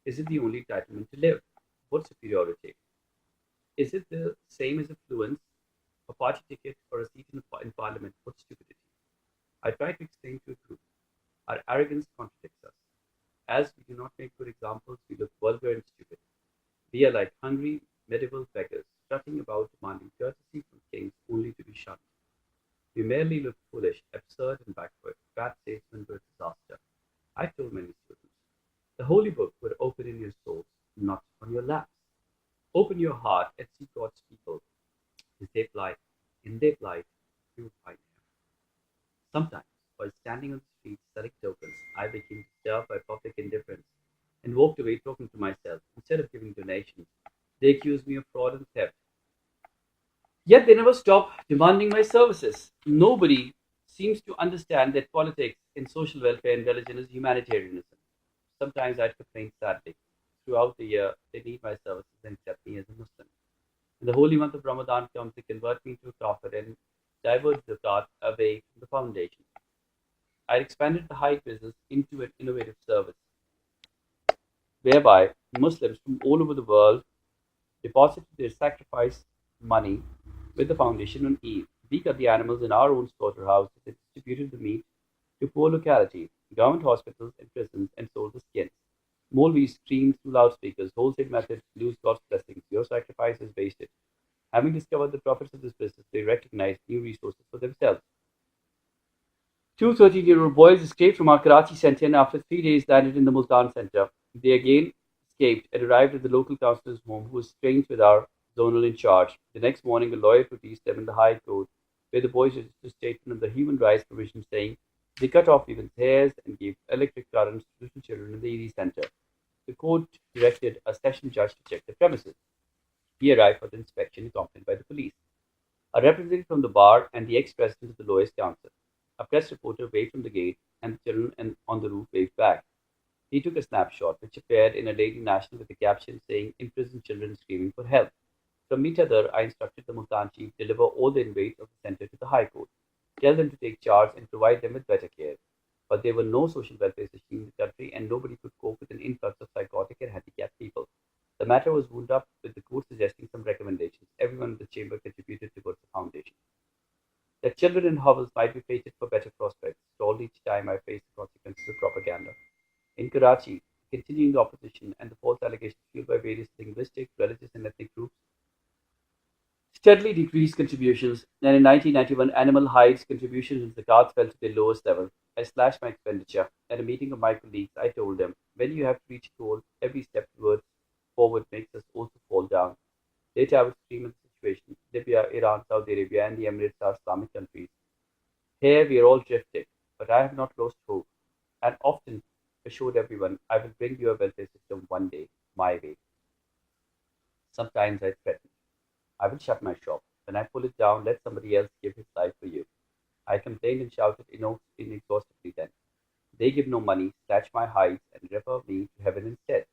Is it the only entitlement to live? What superiority? Is it the same as affluence, a party ticket, or a seat in parliament? What stupidity? I try to explain to a group. Our arrogance contradicts us. As we do not make good examples, we look vulgar and stupid. We are like hungry medieval beggars, strutting about demanding courtesy from kings only to be shunned. We merely look foolish, absurd, and backward. Bad statesmen were a disaster. I told many students, the holy book would open in your souls, not on your laps. Open your heart and see God's people. As they plight, in their plight, you will find Him. Sometimes, while standing on the street selling tokens, I became disturbed by public indifference and walked away talking to myself. Instead of giving donations, they accused me of fraud and theft. Yet they never stop demanding my services. Nobody seems to understand that politics in social welfare and religion is humanitarianism. Sometimes I'd complain sadly. Throughout the year, they need my services and accept me as a Muslim. When the holy month of Ramadan comes, they convert me into a prophet and divert the zakat away from the foundation. I expanded the Hajj business into an innovative service, whereby Muslims from all over the world deposited their sacrifice money with the foundation on Eid. We cut the animals in our own slaughterhouses and distributed the meat to poor localities, government hospitals, and prisons, and sold the skins. Molvis screamed through loudspeakers, wholesale methods lose God's blessings. Your sacrifice is wasted. Having discovered the profits of this business, they recognized new resources for themselves. Two 13-year-old boys escaped from our Karachi center and after 3 days landed in the Multan center. They again escaped and arrived at the local councillor's home, who was estranged with our zonal in charge. The next morning, a lawyer produced them in the High Court, where the boys registered a statement of the human rights provision saying they cut off women's hairs and gave electric currents to little children in the Edhi center. The court directed a session judge to check the premises. He arrived for the inspection accompanied by the police, a representative from the bar, and the ex-president of the lawyers' council. A press reporter waved from the gate, and the children on the roof waved back. He took a snapshot, which appeared in a Daily National with a caption saying, "Imprisoned children screaming for help." From Mitadar, I instructed the Multan chief to deliver all the inmates of the center to the High Court, tell them to take charge and provide them with better care. But there were no social welfare systems in the country, and nobody could cope with an influx of psychotic and handicapped people. The matter was wound up with the court suggesting some recommendations. Everyone in the chamber contributed towards the foundation. That children in hovels might be fated for better prospects stalled each time I faced the consequences of propaganda. In Karachi, continuing the opposition and the false allegations fueled by various linguistic, religious, and ethnic groups steadily decreased contributions, and in 1991, animal hides contributions in zakat fell to their lowest level. I slashed my expenditure. At a meeting of my colleagues, I told them, when you have to reach a goal, every step towards forward makes us also fall down. Later, I would stream in the situation. Libya, Iran, Saudi Arabia, and the Emirates are Islamic countries. Here we are all drifted, but I have not lost hope, and often assured everyone I will bring you a welfare system one day, my way. Sometimes I threaten, I will shut my shop. When I pull it down, let somebody else give his life for you. I complained and shouted inexhaustibly then. They give no money, snatch my hides, and refer me to heaven instead.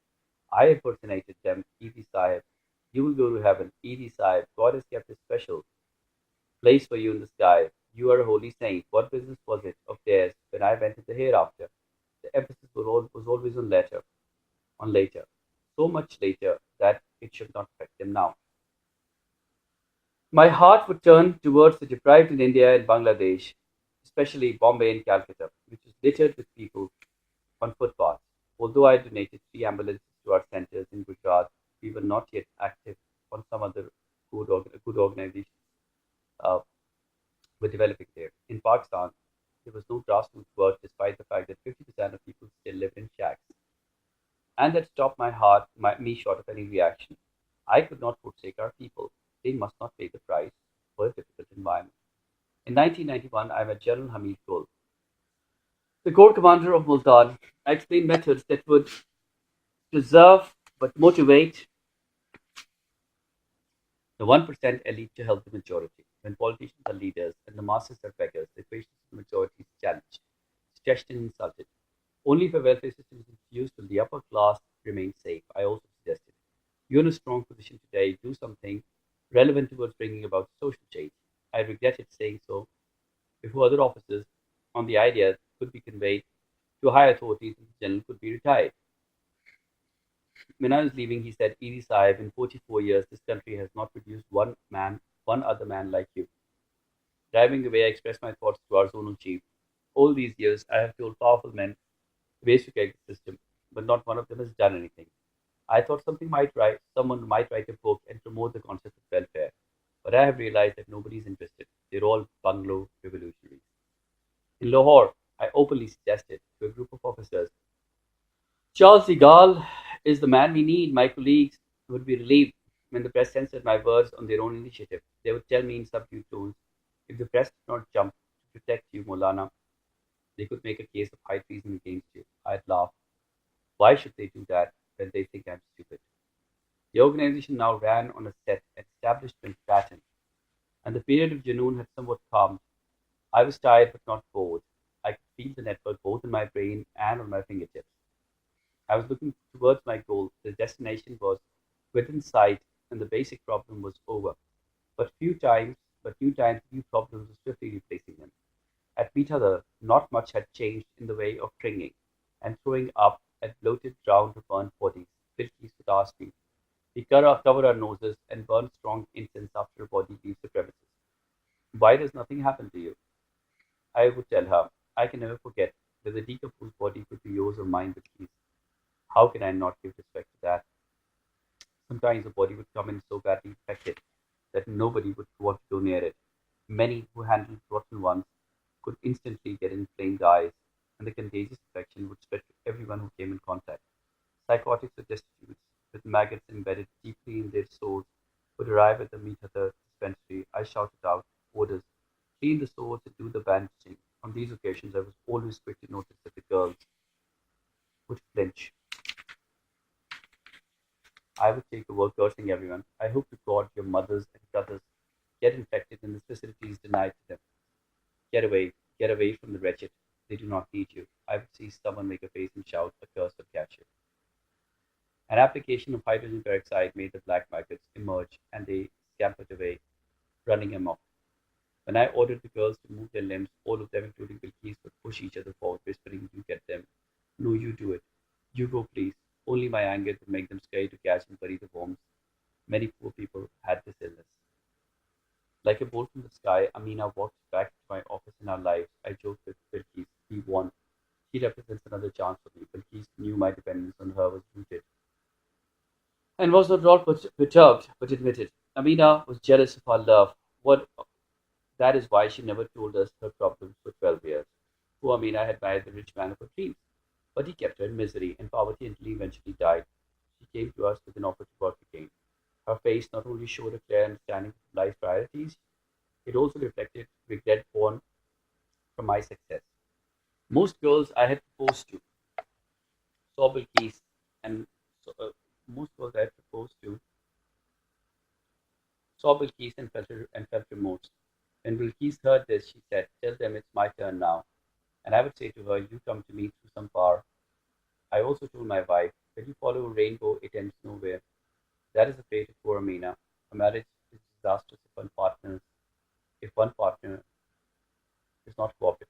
I impersonated them, Edhi Sahib. You will go to heaven, Edhi Sahib. God has kept a special place for you in the sky. You are a holy saint. What business was it of theirs when I went to the hereafter? The emphasis was always on later. So much later that it should not affect them now. My heart would turn towards the deprived in India and Bangladesh, especially Bombay and Calcutta, which is littered with people on footpaths. Although I donated 3 ambulances to our centers in Gujarat, we were not yet active on some other good organizations uh, were developing there. In Pakistan, there was no grassroots work despite the fact that 50% of people still lived in shacks. And that stopped me short of any reaction. I could not forsake our people. They must not pay the price for a difficult environment. In 1991, I met General Hamid Gul, the Corps Commander of Multan. I explained methods that would preserve but motivate the 1% elite to help the majority. When politicians are leaders and the masses are beggars, the equations of the majority is challenged, stretched, and insulted. Only if a welfare system is introduced will the upper class remain safe. I also suggested. You're in a strong position today. Do something relevant towards bringing about social change. I regretted saying so before other officers on the idea could be conveyed to high authorities and the general could be retired. When I was leaving, he said, Edhi Sahib, in 44 years, this country has not produced one other man like you. Driving away, I expressed my thoughts to our zonal chief. All these years, I have told powerful men ways to get the system, but not one of them has done anything. I thought someone might write a book and promote the concept of welfare, but I have realized that nobody is interested. They're all bungalow revolutionaries. In Lahore, I openly suggested to a group of officers, Charles de Gaulle is the man we need. My colleagues would be relieved when the press censored my words on their own initiative. They would tell me in subdued tones, if the press did not jump to protect you, Molana, they could make a case of high treason against you. I'd laugh. Why should they do that when they think I'm stupid? The organization now ran on a set establishment pattern, and the period of Janoon had somewhat calmed. I was tired but not bored. I could feel the network both in my brain and on my fingertips. I was looking towards my goal. The destination was within sight, and the basic problem was over. But new times, new problems were swiftly replacing them. At Meetadar, not much had changed in the way of stringing and throwing up at bloated, drowned, or burned bodies. Pilkies would ask me. We cover our noses and burn strong incense after a body leaves the premises. Why does nothing happen to you? I would tell her. I can never forget that the decomposed body could be yours or mine with ease. How can I not give respect to that? Sometimes the body would come in so badly infected that nobody would want to go near it. Many who handled rotten ones could instantly get inflamed eyes, and the contagious infection would spread to everyone who came in contact. Psychotics or destitutes with maggots embedded deeply in their souls would arrive at the Meethatha dispensary. I shouted out orders, clean the sores and do the bandaging. On these occasions, I was always quick to notice that the girls would flinch. I would take over cursing everyone. I hope to God your mothers and brothers get infected and the facilities denied to them. Get away from the wretched. They do not need you. I would see someone make a face and shout, a curse will catch you. An application of hydrogen peroxide made the black maggots emerge and they scampered away, running amok. When I ordered the girls to move their limbs, all of them, including Bilkis, would push each other forward, whispering, you get them. No, you do it. You go, please. Only my anger would make them scared to catch and bury the worms. Many poor people had this illness. Like a bolt from the sky, Amina walked back to my office in our lives. I joked with Bilkis. We won. She represents another chance for me. Bilkis knew my dependence on her was rooted and was not at all perturbed, but admitted. Amina was jealous of our love. What That is why she never told us her problems for 12 years. Poor Amina had married the rich man of her dreams, but he kept her in misery and poverty until he eventually died. She came to us with an offer to work again. Her face not only showed a clear understanding of life's priorities, it also reflected regret born from my success. Most girls I had proposed to saw Bilkis, and so, most girls I had proposed to saw Bilkis and felt remorse. When Bilkis heard this, she said, tell them it's my turn now. And I would say to her, you come to me through some power. I also told my wife, when you follow a rainbow, it ends nowhere. That is the fate of poor Amina. A marriage is disastrous if one partner is not cooperative.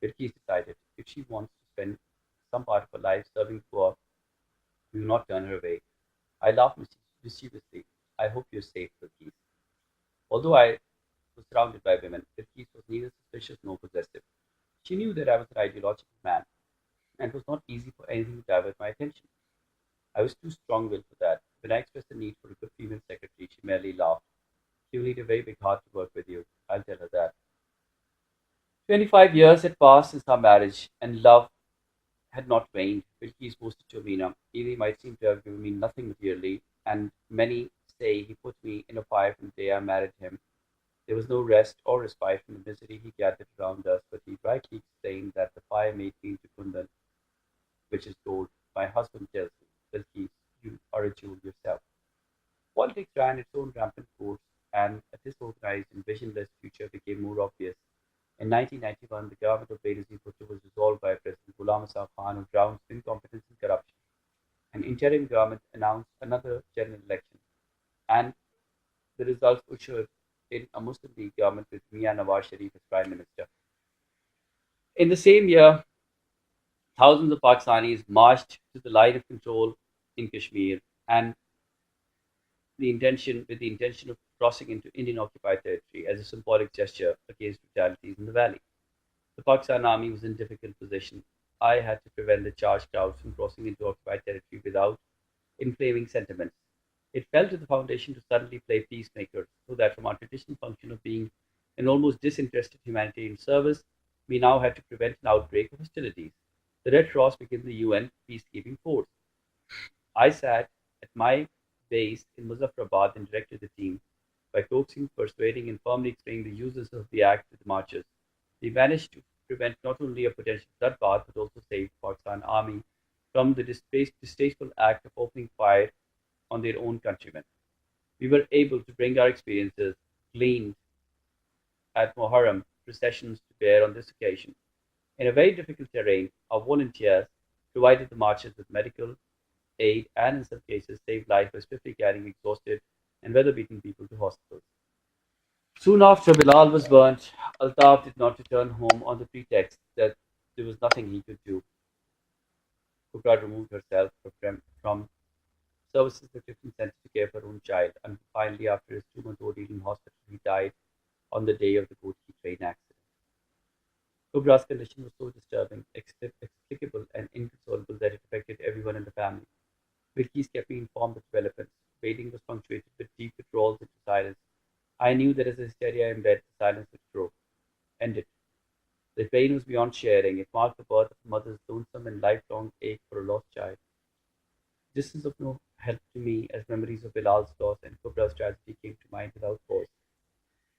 Bilkis decided if she wants to spend some part of her life serving the poor, we will not turn her away. I laughed mischievously. I hope you're safe, Bilkis. Although I was surrounded by women, Bilkis was neither suspicious nor possessive. She knew that I was an ideological man, and it was not easy for anything to divert my attention. I was too strong-willed for that. When I expressed the need for a good female secretary, she merely laughed. She will need a very big heart to work with you. I'll tell her that. 25 years had passed since our marriage, and love had not waned. Bilkis boasted to Amina. Edhi might seem to have given me nothing materially, and many say he put me in a fire from the day I married him. There was no rest or respite from the misery he gathered around us, but he brightly explained that the fire made me into Kundan, which is gold. My husband tells me, Bilkis, you are a jewel yourself. Politics ran its own rampant course, and a disorganized and visionless future became more obvious. In 1991, the government of Benazir Bhutto was dissolved by President Ghulam Hussain Khan, who drowned incompetence and corruption. An interim government announced another general election, and the results ushered in a Muslim League government with Mian Nawaz Sharif as Prime Minister. In the same year, thousands of Pakistanis marched to the line of control in Kashmir, and the intention of crossing into Indian occupied territory as a symbolic gesture against brutalities in the valley. The Pakistan army was in difficult position. I had to prevent the charged crowds from crossing into occupied territory without inflaming sentiments. It fell to the foundation to suddenly play peacemakers, so that from our traditional function of being an almost disinterested humanitarian service, we now had to prevent an outbreak of hostilities. The Red Cross became the UN peacekeeping force. I sat at my base in Muzaffarabad and directed the team. By coaxing, persuading, and firmly explaining the uses of the act to the marchers, we managed to prevent not only a potential bloodbath but also saved the Pakistan Army from the distasteful act of opening fire on their own countrymen. We were able to bring our experiences gleaned at Muharram processions to bear on this occasion. In a very difficult terrain, our volunteers provided the marchers with medical aid and, in some cases, saved life by swiftly carrying exhausted and weather-beaten people to hospitals. Soon after Bilal was burnt, Altaf did not return home on the pretext that there was nothing he could do. Kubra removed herself from services that took consent to care for her own child, and finally, after his 2-month ordeal in hospital, he died on the day of the Kochi train accident. Kubra's condition was so disturbing, explicable, and inconsolable that it affected everyone in the family. Bilkis kept me informed of developments. Waiting was punctuated with deep withdrawals into silence. I knew that as the hysteria in bed, the silence would grow. Ended. The pain was beyond sharing. It marked the birth of a mother's lonesome and lifelong ache for a lost child. Distance of no help to me as memories of Bilal's loss and Kubra's tragedy came to mind without pause.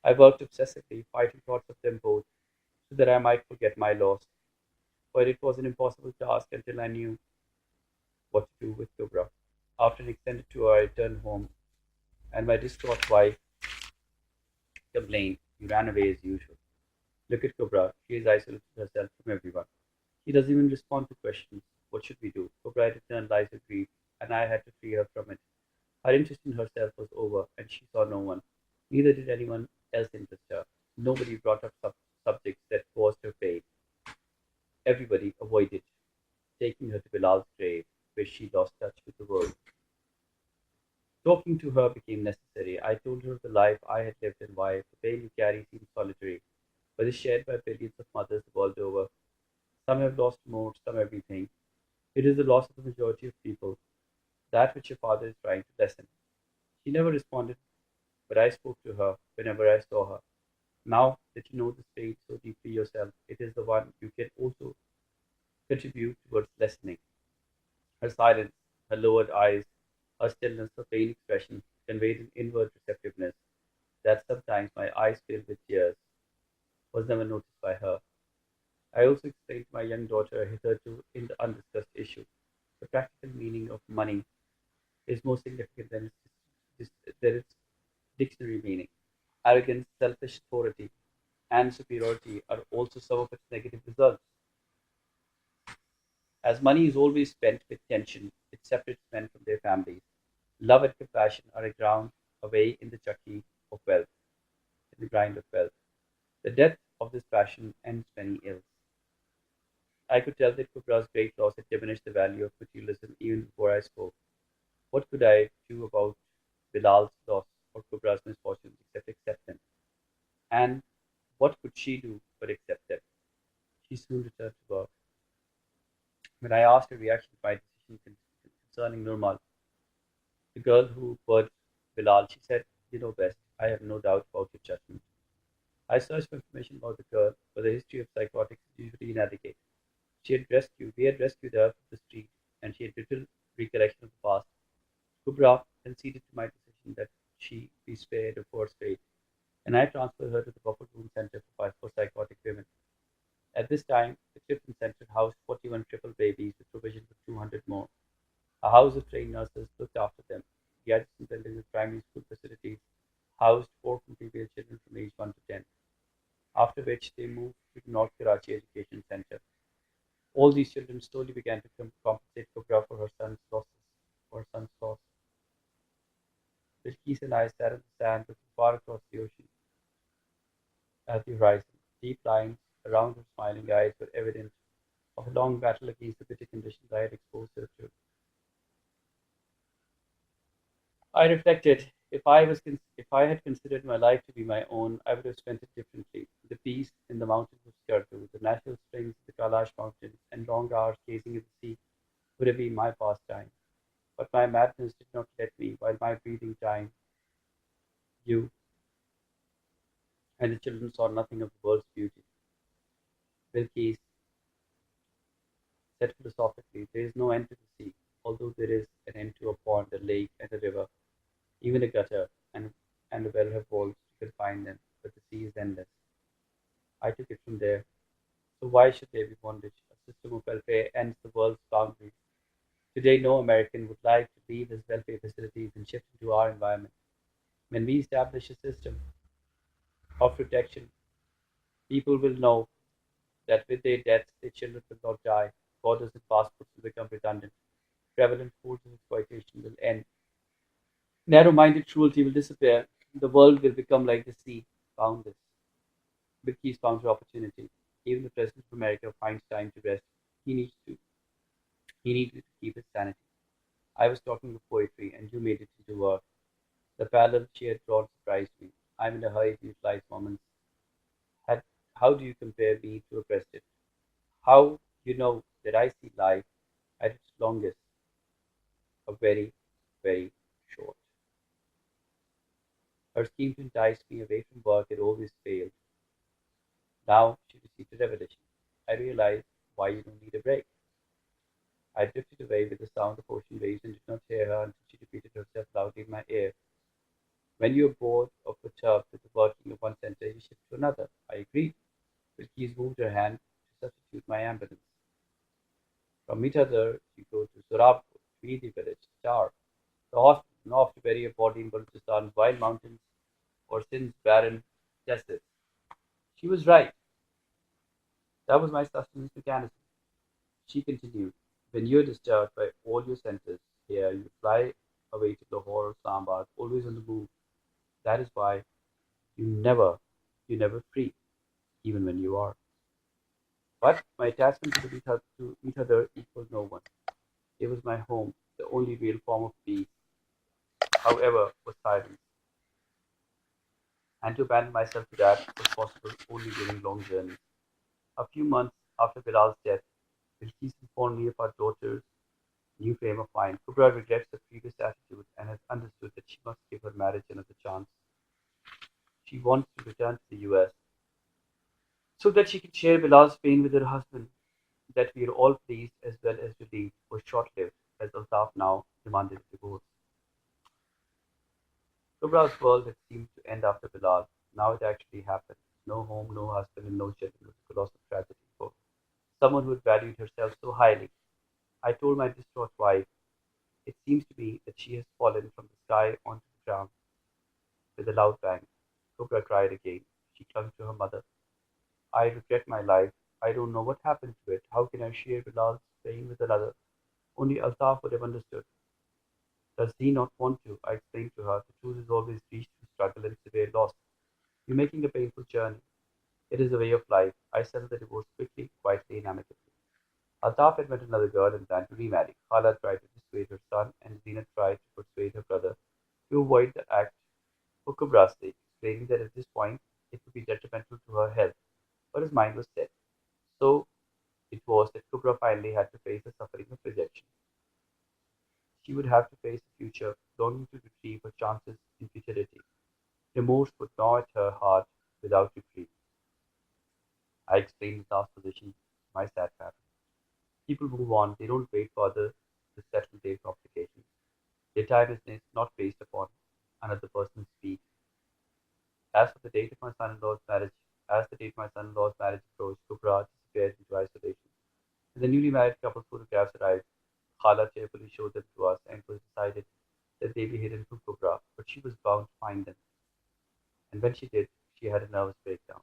I worked obsessively, fighting thoughts of them both, so that I might forget my loss. But it was an impossible task until I knew what to do with Kubra. After an extended tour, I returned home, and my distraught wife complained, "You ran away as usual. Look at Cobra. She has isolated herself from everyone. She doesn't even respond to questions. What should we do?" Cobra returned lies of grief, and I had to free her from it. Her interest in herself was over, and she saw no one. Neither did anyone else interest her. Nobody brought up subjects that caused her pain. Everybody avoided taking her to Bilal's grave, where she lost touch with the world. Talking to her became necessary. I told her of the life I had lived and why the pain you carry seems solitary, but is shared by billions of mothers the world over. Some have lost more, some everything. It is the loss of the majority of people, that which your father is trying to lessen. She never responded, but I spoke to her whenever I saw her. Now that you know this pain so deeply yourself, it is the one you can also contribute towards lessening. Her silence, her lowered eyes, her stillness, her plain expression conveyed an inward receptiveness that sometimes my eyes filled with tears was never noticed by her. I also explained to my young daughter a hitherto undiscussed issue. The practical meaning of money is more significant than its dictionary meaning. Arrogance, selfish authority, and superiority are also some of its negative results. As money is always spent with tension, it separates men from their families. Love and compassion are ground away in the chucky of wealth, in the grind of wealth. The death of this passion ends many ills. I could tell that Kubra's great loss had diminished the value of materialism even before I spoke. What could I do about Bilal's loss or Kubra's misfortunes except accept them? And what could she do but accept them? She soon returned to work. When I asked her reaction to my decision concerning Nurmal, the girl who birthed Bilal, she said, "You know best. I have no doubt about your judgment." I searched for information about the girl, but the history of psychotics is usually inadequate. We had rescued her from the street, and she had little recollection of the past. Kubra conceded to my decision that she be spared of forced fate, and I transferred her to the Buffer Room Center for psychotic women. At this time, the Clifton Center housed 41 triple babies with provision for 200 more. A house of trained nurses looked after them. The adjacent building with primary school facilities housed orphan female children from age 1 to 10, after which they moved to the North Karachi Education Center. All these children slowly began to compensate Kubra for her son's losses, for her son's loss. Bilkis and I sat on the sand looking far across the ocean at the horizon. Deep lines around her smiling eyes were evident of a long battle against the bitter conditions I had exposed her to. I reflected, if I had considered my life to be my own, I would have spent it differently. The peace in the mountains of Skardu, the natural springs of the Kailash Mountains, and long hours gazing at the sea would have been my pastime. But my madness did not let me, while my breathing time, you and the children saw nothing of the world's beauty. Bilkis said philosophically, "There is no end to the sea, although there is an end to a pond, a lake, and a river, even a gutter and a well have walls to confine them, but the sea is endless." I took it from there. So why should there be bondage? A system of welfare ends the world's boundaries. Today, no American would like to leave his welfare facilities and shift into our environment. When we establish a system of protection, people will know that with their deaths, their children will not die, borders and passports will become redundant, prevalent forms of exploitation will end, narrow-minded cruelty will disappear, the world will become like the sea, boundless. Big Keys found her opportunity. Even the President of America finds time to rest. He needs to. He needed to keep his sanity. I was talking of poetry, and you made it into work. The parallel she had drawn surprised me. I'm in a hurry to utilize moments. Had, how do you compare me to a president? How you know that I see life at its longest, a very, very short. Her scheme to entice me away from work had always failed. Now she received a revelation. I realized why you don't need a break. I drifted away with the sound of ocean waves and did not hear her until she repeated herself loudly in my ear. When you are bored or perturbed with the working of one center, you shift to another. I agreed. Bilkis moved her hand to substitute my ambulance. From Mitadar, you go to Zorabpur, Tweedy village, Star. The hospital off to bury a body in Baluchistan's wild mountains or Sindh's barren deserts. She was right. That was my sustenance mechanism. She continued, when you're disturbed by all your senses here, you fly away to Lahore or Islamabad, always on the move. That is why you never, you're never free, even when you are. But my attachment to each other equaled no one. It was my home, the only real form of peace, however, was silence. And to abandon myself to that was possible only during long journeys. A few months after Bilal's death, Bilkis informed me of our daughter's new frame of mind. Kubra regrets her previous attitude and has understood that she must give her marriage another chance. She wants to return to the US so that she can share Bilal's pain with her husband. That we are all pleased as well as relieved was short lived, as Altaf now demanded a divorce. Kubra's world had seemed to end after Bilal. Now it actually happened. No home, no husband, and no children was a colossal tragedy for someone who had valued herself so highly. I told my distraught wife, it seems to me that she has fallen from the sky onto the ground. With a loud bang, Kubra cried again. She clung to her mother. I regret my life. I don't know what happened to it. How can I share Bilal's pain with another? Only Altaf would have understood. Does he not want to? I explained to her. The truth is always reached through struggle and severe loss. You're making a painful journey. It is a way of life. I settled the divorce quickly, quietly, and amicably. Altaf had met another girl and planned to remarry. Khala tried to dissuade her son, and Zina tried to persuade her brother to avoid the act for Kubra's sake, explaining that at this point it would be detrimental to her health. But his mind was set. So it was that Kubra finally had to face the suffering of rejection. She would have to face a future longing to retrieve her chances in futility. Remorse would gnaw at her heart without reprieve. I explained the last position, my sad pattern. People move on, they don't wait for others to settle their complications. Their tiredness is not based upon another person's speed. As for the date of my son-in-law's marriage, as the date of my son-in-law's marriage approached, Kubra disappeared into isolation. When the newly married couple's photographs arrived, Khala cheerfully showed them to us, and it was decided that they be hidden from Kubra, but she was bound to find them. And when she did, she had a nervous breakdown.